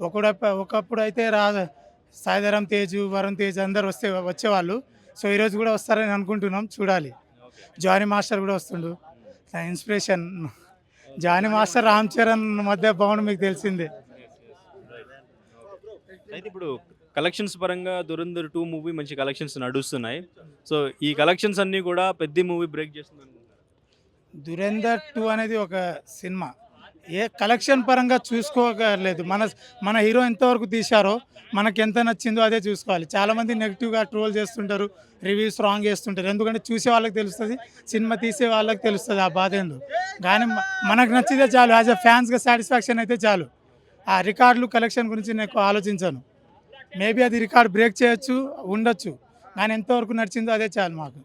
ఒకప్పుడు అయితే సాయిధరం తేజు, వరుణ్ తేజ్ అందరు వచ్చేవాళ్ళు. సో ఈరోజు కూడా వస్తారని అనుకుంటున్నాం, చూడాలి. జానీ మాస్టర్ కూడా వస్తుండు, ఇన్స్పిరేషన్. జానీ మాస్టర్ రామ్ చరణ్ మధ్య బాగుండు, మీకు తెలిసిందే. అయితే ఇప్పుడు కలెక్షన్స్ పరంగా దురంధర్ 2 మూవీ మంచి కలెక్షన్స్ నడుస్తున్నాయి. సో ఈ కలెక్షన్స్ అన్నీ కూడా పెద్ద మూవీ బ్రేక్ చేస్తుంది అనుకుంటున్నారు. దురేందర్ 2 అనేది ఒక సినిమా, ఏ కలెక్షన్ పరంగా చూసుకోగలేదు. మన హీరో ఎంతవరకు తీశారో మనకి ఎంత నచ్చిందో అదే చూసుకోవాలి. చాలామంది నెగిటివ్గా ట్రోల్ చేస్తుంటారు, రివ్యూస్ రాంగ్ చేస్తుంటారు. ఎందుకంటే చూసే వాళ్ళకి తెలుస్తుంది, సినిమా తీసే వాళ్ళకి తెలుస్తుంది ఆ బాధ ఏందో. కానీ మనకు నచ్చితే చాలు, యాజ్ ఎ ఫ్యాన్స్గా సాటిస్ఫాక్షన్ అయితే చాలు. ఆ రికార్డులు కలెక్షన్ గురించి నేను ఆలోచించాను. మేబీ అది రికార్డ్ బ్రేక్ చేయొచ్చు, ఉండొచ్చు, కానీ ఎంతవరకు నచ్చిందో అదే చాలు మాకు.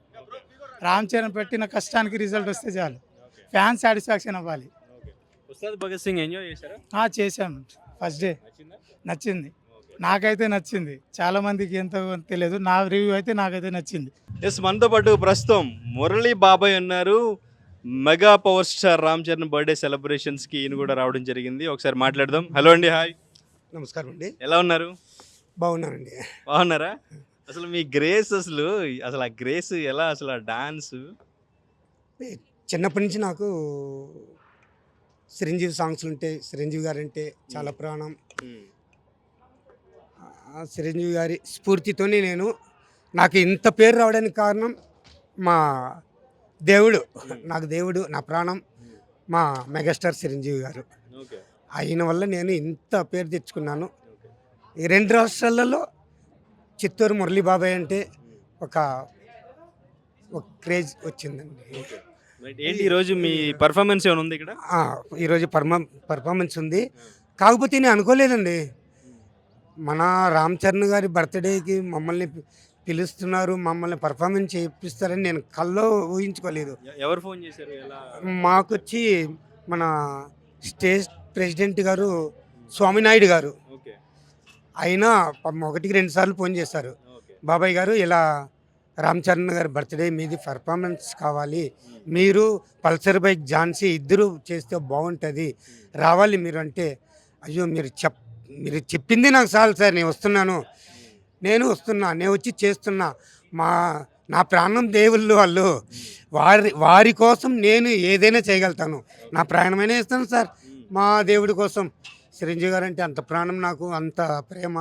రామ్ చరణ్ పెట్టిన కష్టానికి రిజల్ట్ వస్తే చాలు, ఫ్యాన్స్ సాటిస్ఫాక్షన్ అవ్వాలి. ఉస్తాద్ భగత్ సింగ్ ఎంజాయ్ చేశారా? చేశాం. ఫస్ట్ డే నచ్చింది, నాకైతే నచ్చింది. చాలామందికి ఎంత తెలియదు, నా రివ్యూ అయితే నాకైతే నచ్చింది. ఎస్, మనతో పాటు ప్రస్తుతం మురళీ బాబాయ్ ఉన్నారు. Mega power star Ram Charan birthday సెలబ్రేషన్స్కి ఈయన కూడా రావడం జరిగింది. ఒకసారి మాట్లాడదాం. హలో అండి, హాయ్. నమస్కారం అండి. ఎలా ఉన్నారు? బాగున్నానండి. బాగున్నారా? అసలు మీ గ్రేస్ అసలు ఆ గ్రేస్ ఎలా, అసలు ఆ డాన్స్? చిన్నప్పటి నుంచి నాకు చిరంజీవి సాంగ్స్లు ఉంటే, చిరంజీవి గారు అంటే చాలా ప్రాణం. ఆ చిరంజీవి గారి స్ఫూర్తితోనే నాకు ఇంత పేరు రావడానికి కారణం మా దేవుడు. నాకు దేవుడు, నా ప్రాణం మా మెగాస్టార్ చిరంజీవి గారు. ఆయన వల్ల నేను ఇంత పేరు తెచ్చుకున్నాను. ఈ 2 రాష్ట్రాలలో చిత్తూరు మురళీ బాబాయ్ అంటే ఒక క్రేజ్ వచ్చిందండి. ఏంటి ఈరోజు మీ పర్ఫార్మెన్స్ ఏమైనా ఉంది ఇక్కడ? ఈరోజు పర్ఫార్మెన్స్ ఉంది. కాకపోతే నేను అనుకోలేదండి, మన రామ్ చరణ్ గారి బర్త్డేకి మమ్మల్ని పిలుస్తున్నారు, మమ్మల్ని పర్ఫార్మెన్స్ చేపిస్తారని నేను కల్లో ఊహించుకోలేదు. ఎవరు ఫోన్ చేశారు? మాకొచ్చి మన స్టేట్ ప్రెసిడెంట్ గారు స్వామినాయుడు గారు, ఆయన 1-2 సార్లు ఫోన్ చేశారు. బాబాయ్ గారు, ఇలా రామ్ చరణ్ గారి బర్త్డే, మీది పర్ఫార్మెన్స్ కావాలి, మీరు పల్సర్ బైక్ ఝాన్సీ ఇద్దరు చేస్తే బాగుంటుంది, రావాలి మీరు అంటే. అయ్యో మీరు చెప్పింది నాకు చాలు సార్, నేను వస్తున్నాను, నేను వచ్చి చేస్తున్నా. నా ప్రాణం దేవుళ్ళు వాళ్ళు, వారి కోసం నేను ఏదైనా చేయగలుగుతాను, నా ప్రాణమైనా ఇస్తాను సార్ మా దేవుడి కోసం. చిరంజీవి గారు అంటే అంత ప్రాణం నాకు, అంత ప్రేమ.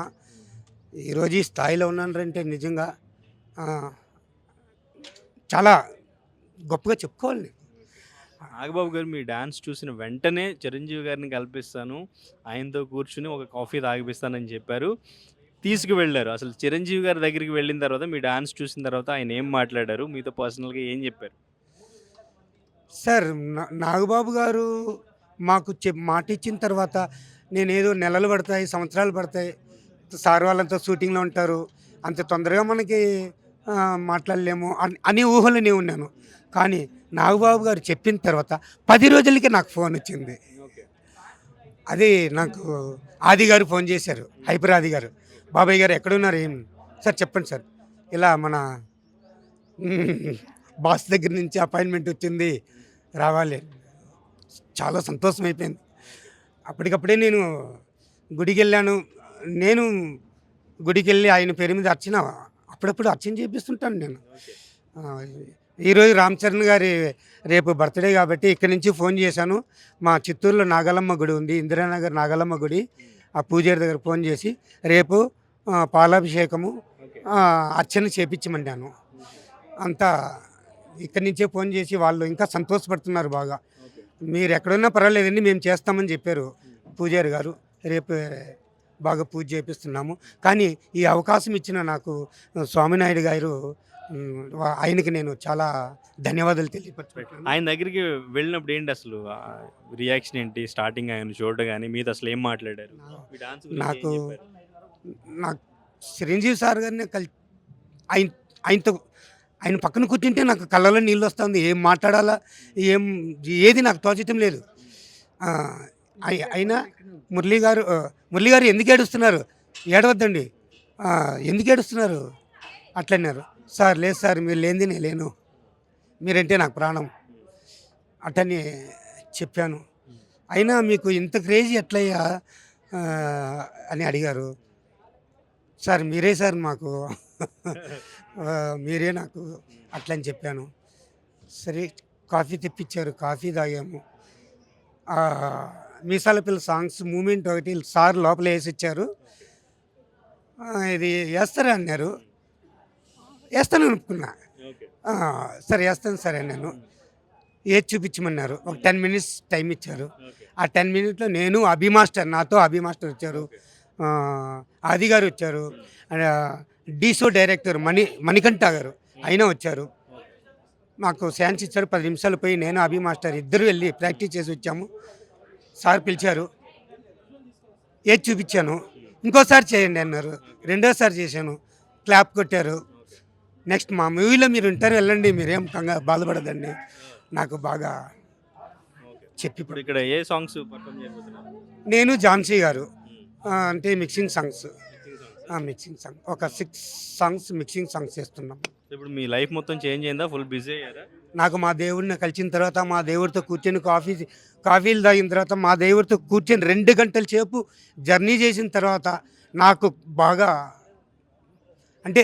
ఈరోజు ఈ స్థాయిలో ఉన్నానంటే నిజంగా చాలా గొప్పగా చెప్పుకోవాలి. నాగబాబు గారు, మీ డాన్స్ చూసిన వెంటనే చిరంజీవి గారిని కల్పిస్తాను, ఆయనతో కూర్చుని ఒక కాఫీ తాగిపిస్తానని చెప్పారు, తీసుకువెళ్ళారు. అసలు చిరంజీవి గారి దగ్గరికి వెళ్ళిన తర్వాత, మీ డాన్స్ చూసిన తర్వాత ఆయన ఏం మాట్లాడారు, మీతో పర్సనల్గా ఏం చెప్పారు? సార్, నాగబాబు గారు మాకు మాట ఇచ్చిన తర్వాత, నేనేదో నెలలు పడతాయి, సంవత్సరాలు పడతాయి, సార్ వాళ్ళంతా షూటింగ్లో ఉంటారు, అంత తొందరగా మనకి మాట్లాడలేము అనే ఊహలోనే ఉన్నాను. కానీ నాగబాబు గారు చెప్పిన తర్వాత 10 రోజులకి నాకు ఫోన్ వచ్చింది. అది నాకు ఆది గారు ఫోన్ చేశారు, హైపర్ ఆది గారు. బాబాయ్ గారు ఎక్కడున్నారు, ఏం సార్ చెప్పండి సార్, ఇలా మన బాస్ దగ్గర నుంచి అపాయింట్మెంట్ వచ్చింది, రావాలి. చాలా సంతోషం అయిపోయింది. అప్పటికప్పుడే నేను గుడికి వెళ్ళాను. నేను గుడికి వెళ్ళి ఆయన పేరు మీద అప్పుడప్పుడు అర్చన చేపిస్తుంటాను నేను. ఈరోజు రామ్ చరణ్ గారి రేపు బర్త్డే కాబట్టి ఇక్కడి నుంచి ఫోన్ చేశాను. మా చిత్తూరులో నాగలమ్మ గుడి ఉంది, ఇందిరానగర్ నాగలమ్మ గుడి, ఆ పూజారి దగ్గర ఫోన్ చేసి రేపు పాలాభిషేకము అర్చన చేపించమన్నాను. అంతా ఇక్కడి నుంచే ఫోన్ చేసి వాళ్ళు ఇంకా సంతోషపడుతున్నారు బాగా. మీరు ఎక్కడున్నా పర్వాలేదండి, మేము చేస్తామని చెప్పారు పూజారి గారు. రేపు బాగా పూజ చేపిస్తున్నాము. కానీ ఈ అవకాశం ఇచ్చిన నాకు స్వామినాయుడు గారు, ఆయనకి నేను చాలా ధన్యవాదాలు తెలియపరచుకుంటున్నాను. ఆయన దగ్గరికి వెళ్ళినప్పుడు ఏంటి అసలు రియాక్షన్ ఏంటి? స్టార్టింగ్ ఆయన చూడడం కానీ మీతో అసలు ఏం మాట్లాడారు? నాకు చిరంజీవి సార్ గారిని ఆయన పక్కన కూర్చుంటే నాకు కళ్ళలో నీళ్ళు వస్తుంది. ఏం మాట్లాడాలా, ఏది నాకు తోచటం లేదు. అయినా మురళీ గారు ఎందుకు ఏడుస్తున్నారు, ఏడవద్దండి, ఎందుకు ఏడుస్తున్నారు అట్లన్నారు. సార్ లేదు సార్, మీరు లేనిది నేను లేను, మీరంటే నాకు ప్రాణం అటని చెప్పాను. అయినా మీకు ఇంత క్రేజీ ఎట్లయ్యా అని అడిగారు. సార్ మీరే సార్ మాకు మీరే నాకు అట్లని చెప్పాను. సరే కాఫీ తెప్పించారు, కాఫీ తాగాము. మీసాల పిల్ల సాంగ్స్ మూమెంట్ ఒకటి సార్ లోపల వేసి ఇచ్చారు. ఇది వేస్తారా అన్నారు, వేస్తాను అనుకున్నా. సరే వేస్తాను సరే అన్నాను. ఏది చూపించమన్నారు. ఒక 10 minutes టైం ఇచ్చారు. ఆ 10 minutesలో నేను అభిమాస్టర్, నాతో అభిమాస్టర్ వచ్చారు, ఆది గారు వచ్చారు, డీసో డైరెక్టర్ మణికంఠ గారు అయినా వచ్చారు. మాకు ఛాన్స్ ఇచ్చారు. 10 నిమిషాలు పోయి నేను అభిమాస్టర్ ఇద్దరు వెళ్ళి ప్రాక్టీస్ చేసి వచ్చాము. సార్ పిలిచారు, ఏది చూపించాను, ఇంకోసారి చేయండి అన్నారు. రెండోసారి చేశాను, క్లాప్ కొట్టారు. నెక్స్ట్ మా మూవీలో మీరు ఉంటారు, వెళ్ళండి, మీరేం బాధపడదండి. నాకు బాగా చెప్పి ఇప్పుడు ఇక్కడ ఏ సాంగ్స్ పర్ఫామ్ చేయబోతున్నారు? నేను ఝాన్సీ గారు అంటే మిక్సింగ్ సాంగ్స్ ఒక 6 songs మిక్సింగ్ సాంగ్స్ చేస్తున్నాం. ఇప్పుడు మీ లైఫ్ మొత్తం చేంజ్ అయిందా? ఫుల్ బిజీ అయ్యారా? నాకు మా దేవుడిని కలిసిన తర్వాత, మా దేవుడితో కూర్చొని కాఫీలు తాగిన తర్వాత, మా దేవుడితో కూర్చొని 2 గంటల సేపు జర్నీ చేసిన తర్వాత నాకు బాగా అంటే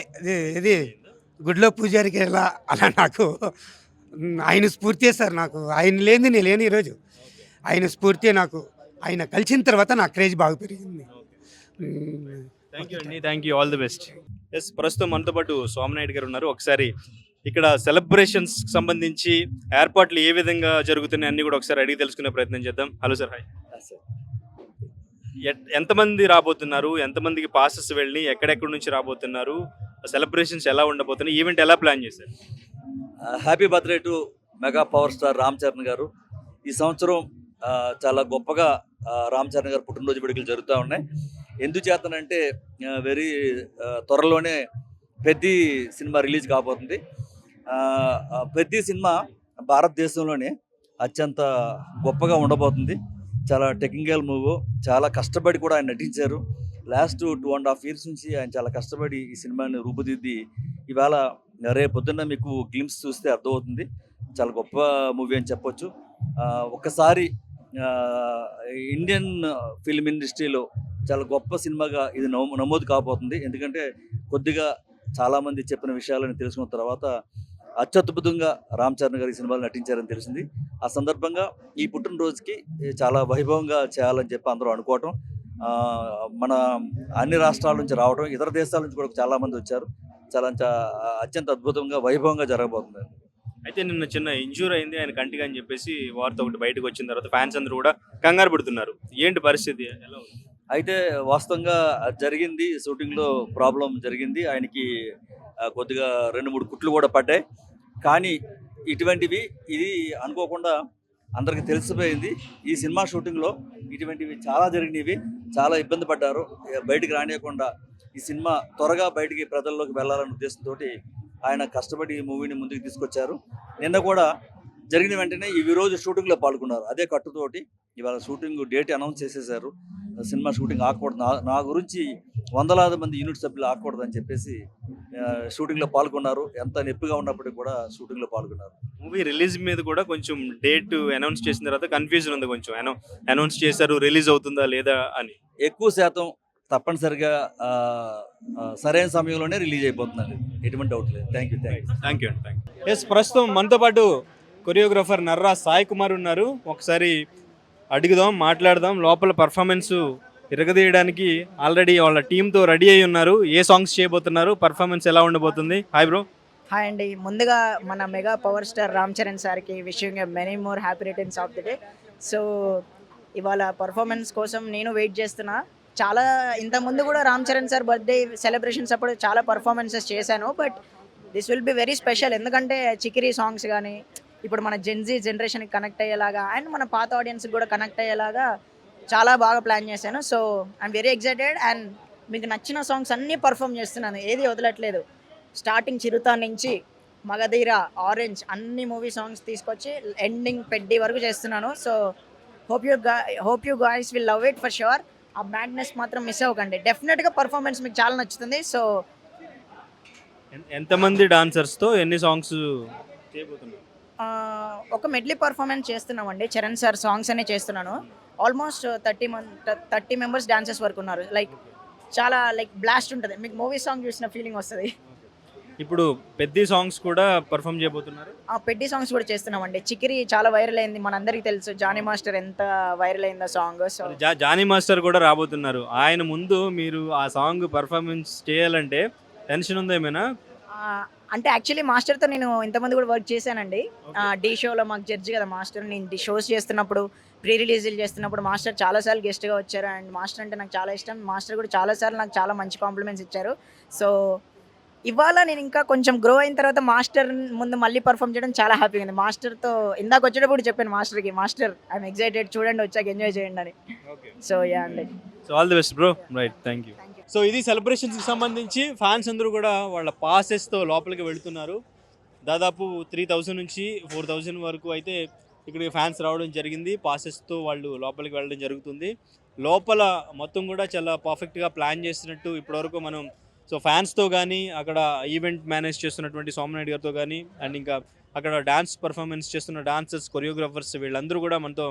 ఇది గుడిలో పూజారికి ఎలా అలా నాకు ఆయన స్ఫూర్తి సార్. నాకు ఆయన లేని నేను లేని ఈరోజు. ఆయన స్ఫూర్తి నాకు, ఆయన కలిసిన తర్వాత నా క్రేజ్ బాగా పెరిగింది. థ్యాంక్ యూ అండి, thank you, all the best. Yes, ప్రస్తుతం మనతో పాటు సోమనాయుడు గారు ఉన్నారు. ఒకసారి ఇక్కడ సెలబ్రేషన్స్ సంబంధించి ఏర్పాట్లు ఏ విధంగా జరుగుతున్నాయి అన్ని కూడా ఒకసారి అడిగి తెలుసుకునే ప్రయత్నం చేద్దాం. Hello sir, hi. ఎంతమంది రాబోతున్నారు? ఎంతమందికి పాసెస్ వెళ్ళి ఎక్కడెక్కడి నుంచి రాబోతున్నారు? సెలబ్రేషన్స్ ఎలా ఉండబోతున్నాయి? ఈవెంట్ ఎలా ప్లాన్ చేశారు? Happy birthday to mega power star Ram Charan గారు. ఈ సంవత్సరం చాలా గొప్పగా రామ్ చరణ్ గారు పుట్టినరోజు వేడుకలు జరుగుతూ ఉన్నాయి. ఎందుచేతనంటే వెరీ త్వరలోనే పెద్ది సినిమా రిలీజ్ కాబోతుంది. పెద్ది సినిమా భారతదేశంలోనే అత్యంత గొప్పగా ఉండబోతుంది. చాలా టెక్నికల్ మూవ్, చాలా కష్టపడి కూడా ఆయన నటించారు. లాస్ట్ 2.5 years నుంచి ఆయన చాలా కష్టపడి ఈ సినిమాని రూపుదిద్ది ఇవాళ రేపొద్దున్న మీకు గ్లిమ్స్ చూస్తే అర్థమవుతుంది. చాలా గొప్ప మూవీ అని చెప్పొచ్చు. ఒక్కసారి ఇండియన్ ఫిల్మ్ ఇండస్ట్రీలో చాలా గొప్ప సినిమాగా ఇది నమోదు కాబోతుంది. ఎందుకంటే కొద్దిగా చాలామంది చెప్పిన విషయాలను తెలుసుకున్న తర్వాత అత్యద్భుతంగా రామ్ చరణ్ గారు ఈ సినిమాలో నటించారని తెలిసింది. ఆ సందర్భంగా ఈ పుట్టినరోజుకి చాలా వైభవంగా చేయాలని చెప్పి అందరూ అనుకోవటం, మన అన్ని రాష్ట్రాల నుంచి రావడం, ఇతర దేశాల నుంచి కూడా చాలామంది వచ్చారు. చాలా అత్యంత అద్భుతంగా వైభవంగా జరగబోతుంది. అయితే నిన్న చిన్న ఇంజూర్ అయింది ఆయన కంటికి అని చెప్పేసి వార్త ఒకటి బయటకు వచ్చిన తర్వాత ఫ్యాన్స్ అందరూ కూడా కంగారు పడుతున్నారు. ఏంటి పరిస్థితి? ఎలా ఉంది? అయితే వాస్తవంగా జరిగింది, షూటింగ్లో ప్రాబ్లం జరిగింది. ఆయనకి కొద్దిగా 2-3 కుట్లు కూడా పడ్డాయి. కానీ ఇటువంటివి ఇది అనుకోకుండా అందరికీ తెలిసిపోయింది. ఈ సినిమా షూటింగ్లో ఇటువంటివి చాలా జరిగినవి, చాలా ఇబ్బంది పడ్డారు. బయటికి రానియకుండా ఈ సినిమా త్వరగా బయటికి ప్రజల్లోకి వెళ్ళాలనే ఉద్దేశంతో ఆయన కష్టపడి ఈ మూవీని ముందుకు తీసుకొచ్చారు. నిన్న కూడా జరిగిన వెంటనే ఈ రోజు షూటింగ్లో పాల్గొన్నారు. అదే కట్టుతోటి ఇవాళ షూటింగ్ డేట్ అనౌన్స్ చేసేసారు. సినిమా షూటింగ్ ఆగకూడదు, నా గురించి వందలాది మంది యూనిట్ సభ్యులు ఆగకూడదని చెప్పేసి షూటింగ్లో పాల్గొన్నారు. ఎంత నొప్పిగా ఉన్నప్పటికీ కూడా షూటింగ్లో పాల్గొన్నారు. మూవీ రిలీజ్ మీద కూడా కొంచెం డేట్ అనౌన్స్ చేసిన తర్వాత కన్ఫ్యూజన్ ఉంది. కొంచెం అనౌన్స్ చేశారు, రిలీజ్ అవుతుందా లేదా అని. ఎక్కువ శాతం తప్పనిసరిగా సరైన సమయంలోనే రిలీజ్ అయిపోతుందండి, ఎటువంటి డౌట్ లేదు. Thank you. ఎస్, ప్రస్తుతం మనతో పాటు కొరియోగ్రాఫర్ నర్రా సాయి కుమార్ ఉన్నారు. ఒకసారి అడుగుదాం, మాట్లాడదాం. లోపల పర్ఫార్మెన్స్ ఇరగదీయడానికి ఆల్రెడీ వాళ్ళ టీంతో రెడీ అయి ఉన్నారు. ఏ సాంగ్స్ చేయబోతున్నారు, పర్ఫార్మెన్స్ ఎలా ఉండబోతుంది? Hi bro. హాయ్ అండి. ముందుగా మన mega power star Ram Charan సార్కి wishing many more happy returns of the day. So ఇవాళ పర్ఫార్మెన్స్ కోసం నేను వెయిట్ చేస్తున్నా. చాలా ఇంతకుముందు కూడా Ram Charan sir birthday celebrations అప్పుడు చాలా పర్ఫార్మెన్సెస్ చేశాను. But this will be very special. ఎందుకంటే చికిరీ సాంగ్స్ కానీ ఇప్పుడు మన జెన్జీ జనరేషన్కి కనెక్ట్ అయ్యేలాగా అండ్ మన పాత ఆడియన్స్కి కూడా కనెక్ట్ అయ్యేలాగా చాలా బాగా ప్లాన్ చేశాను. So I'm very excited and మీకు నచ్చిన సాంగ్స్ అన్నీ పర్ఫామ్ చేస్తున్నాను, ఏది వదలట్లేదు. స్టార్టింగ్ చిరుతా నుంచి మగధీర, ఆరెంజ్ అన్ని మూవీ సాంగ్స్ తీసుకొచ్చి ఎండింగ్ పెడ్డి వరకు చేస్తున్నాను. So hope you guys will love it for sure. ఆ మ్యాడ్నెస్ మాత్రం మిస్ అవ్వకండి. డెఫినెట్గా పర్ఫార్మెన్స్ మీకు చాలా నచ్చుతుంది. సో ఎంతమంది డాన్సర్స్తో ఎన్ని సాంగ్స్ చేయబోతున్నారు? ఒక మెడ్లీ పర్ఫార్మెన్స్ చేస్తున్నామండి. చరణ్ సార్ సాంగ్స్ అనే చేస్తున్నాను. ఆల్మోస్ట్ 30 మెంబర్స్ డాన్సర్స్ వరకు ఉన్నారు. చాలా బ్లాస్ట్ ఉంటుంది. మీకు మూవీ సాంగ్ చూసిన ఫీలింగ్ వస్తుంది. ఇప్పుడు పెద్ద సాంగ్స్ కూడా పర్ఫామ్ చేయబోతున్నారు. పెద్ద సాంగ్స్ కూడా చేస్తున్నామండి. చికిరి చాలా వైరల్ అయింది, మనందరికీ తెలుసు. జానీ మాస్టర్ ఎంత వైరల్ అయిందో సాంగ్. సో జానీ మాస్టర్ కూడా రాబోతున్నారు. ఆయన ముందు మీరు ఆ సాంగ్ పర్ఫార్మెన్స్ చేయాలంటే టెన్షన్ ఉందా ఏమైనా? అంటే యాక్చువల్లీ మాస్టర్తో నేను ఇంతమంది కూడా వర్క్ చేశానండి. డి షోలో మాకు జడ్జి కదా మాస్టర్. నేను షోస్ చేస్తున్నప్పుడు, ప్రీ రిలీజులు చేస్తున్నప్పుడు మాస్టర్ చాలాసార్లు గెస్ట్గా వచ్చారు. అండ్ మాస్టర్ అంటే నాకు చాలా ఇష్టం. మాస్టర్ కూడా చాలాసార్లు నాకు చాలా మంచి కాంప్లిమెంట్స్ ఇచ్చారు. సో ఇవాళ నేను ఇంకా కొంచెం గ్రో అయిన తర్వాత మాస్టర్ ముందు మళ్ళీ పర్ఫామ్ చేయడం చాలా హ్యాపీగా ఉంది. మాస్టర్తో ఇందాక వచ్చేటప్పుడు చెప్పాను మాస్టర్కి, మాస్టర్ ఐఎమ్ ఎక్సైటెడ్, చూడండి వచ్చాక ఎంజాయ్ చేయండి అని. సో యా అండి. So all the best bro. Right, thank you. So ఇది సెలబ్రేషన్స్కి సంబంధించి ఫ్యాన్స్ అందరూ కూడా వాళ్ళ పాసెస్తో లోపలికి వెళుతున్నారు. దాదాపు 3000 నుంచి 4000 వరకు అయితే ఇక్కడికి ఫ్యాన్స్ రావడం జరిగింది. పాసెస్తో వాళ్ళు లోపలికి వెళ్ళడం జరుగుతుంది. లోపల మొత్తం కూడా చాలా పర్ఫెక్ట్గా ప్లాన్ చేసినట్టు ఇప్పటివరకు మనం సో ఫ్యాన్స్తో కానీ, అక్కడ ఈవెంట్ మేనేజ్ చేస్తున్నటువంటి సోమనాయుడు గారితో కానీ, అండ్ ఇంకా అక్కడ డాన్స్ పర్ఫార్మెన్స్ చేస్తున్న డాన్సర్స్, కొరియోగ్రాఫర్స్ వీళ్ళందరూ కూడా మనతో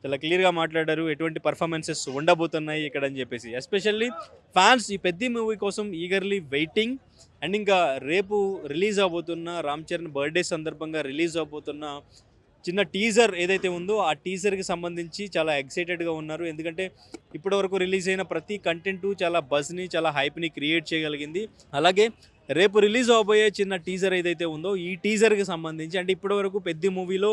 చాలా క్లియర్గా మాట్లాడారు ఎటువంటి పర్ఫార్మెన్సెస్ ఉండబోతున్నాయి ఇక్కడ అని చెప్పేసి. ఎస్పెషల్లీ ఫ్యాన్స్ ఈ పెద్ద మూవీ కోసం ఈగర్లీ వెయిటింగ్. అండ్ ఇంకా రేపు రిలీజ్ అవబోతున్న రామ్ చరణ్ బర్త్డే సందర్భంగా రిలీజ్ అవబోతున్న చిన్న టీజర్ ఏదైతే ఉందో ఆ టీజర్కి సంబంధించి చాలా ఎక్సైటెడ్గా ఉన్నారు. ఎందుకంటే ఇప్పటివరకు రిలీజ్ అయిన ప్రతి కంటెంటు చాలా బజ్ని, చాలా హైప్ని క్రియేట్ చేయగలిగింది. అలాగే రేపు రిలీజ్ అవబోయే చిన్న టీజర్ ఏదైతే ఉందో ఈ టీజర్కి సంబంధించి, అంటే ఇప్పటివరకు పెద్ద మూవీలో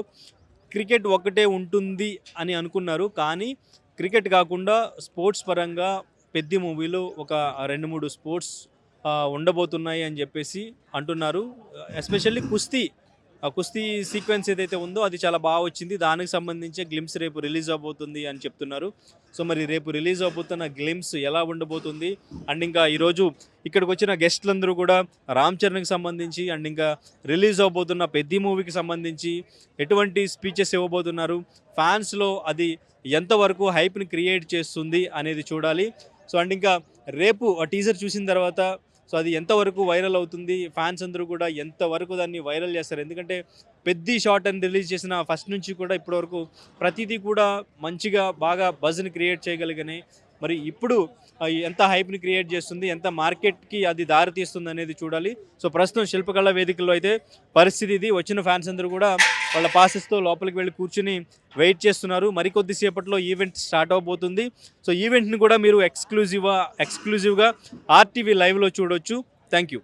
క్రికెట్ ఒక్కటే ఉంటుంది అని అనుకున్నారు. కానీ క్రికెట్ కాకుండా స్పోర్ట్స్ పరంగా పెద్ద మూవీలో ఒక 2-3 స్పోర్ట్స్ ఉండబోతున్నాయి అని చెప్పేసి అంటున్నారు. ఎస్పెషల్లీ ఆ కుస్తీ సీక్వెన్స్ ఏదైతే ఉందో అది చాలా బాగా వచ్చింది. దానికి సంబంధించి గ్లిమ్స్ రేపు రిలీజ్ అవబోతుంది అని చెప్తున్నారు. సో మరి రేపు రిలీజ్ అవబోతున్న గ్లిమ్స్ ఎలా ఉండబోతుంది, అండ్ ఇంకా ఈరోజు ఇక్కడికి వచ్చిన గెస్ట్లందరూ కూడా రామ్ చరణ్కి సంబంధించి అండ్ ఇంకా రిలీజ్ అవబోతున్న పెద్ద మూవీకి సంబంధించి ఎటువంటి స్పీచెస్ ఇవ్వబోతున్నారు, ఫ్యాన్స్లో అది ఎంతవరకు హైప్ని క్రియేట్ చేస్తుంది అనేది చూడాలి. సో అండ్ ఇంకా రేపు ఆ టీజర్ చూసిన తర్వాత సో అది ఎంతవరకు వైరల్ అవుతుంది, ఫ్యాన్స్ అందరూ కూడా ఎంతవరకు దాన్ని వైరల్ చేస్తారు. ఎందుకంటే పెద్ద షార్ట్ అని రిలీజ్ చేసిన ఫస్ట్ నుంచి కూడా ఇప్పటివరకు ప్రతిదీ కూడా మంచిగా బాగా బజ్ని క్రియేట్ చేయగలిగాయి. మరి ఇప్పుడు ఎంత హైప్ని క్రియేట్ చేస్తుంది, ఎంత మార్కెట్కి అది దారితీస్తుంది అనేది చూడాలి. సో ప్రస్తుతం శిల్పకళా వేదికల్లో అయితే పరిస్థితి ఇది. వచ్చిన ఫ్యాన్స్ అందరూ కూడా వాళ్ళ పాసెస్తో లోపలికి వెళ్ళి కూర్చుని వెయిట్ చేస్తున్నారు. మరికొద్దిసేపట్లో ఈవెంట్ స్టార్ట్ అవబోతుంది. సో ఈవెంట్ని కూడా మీరు ఎక్స్క్లూజివ్గా RTV లైవ్లో చూడొచ్చు. Thank you.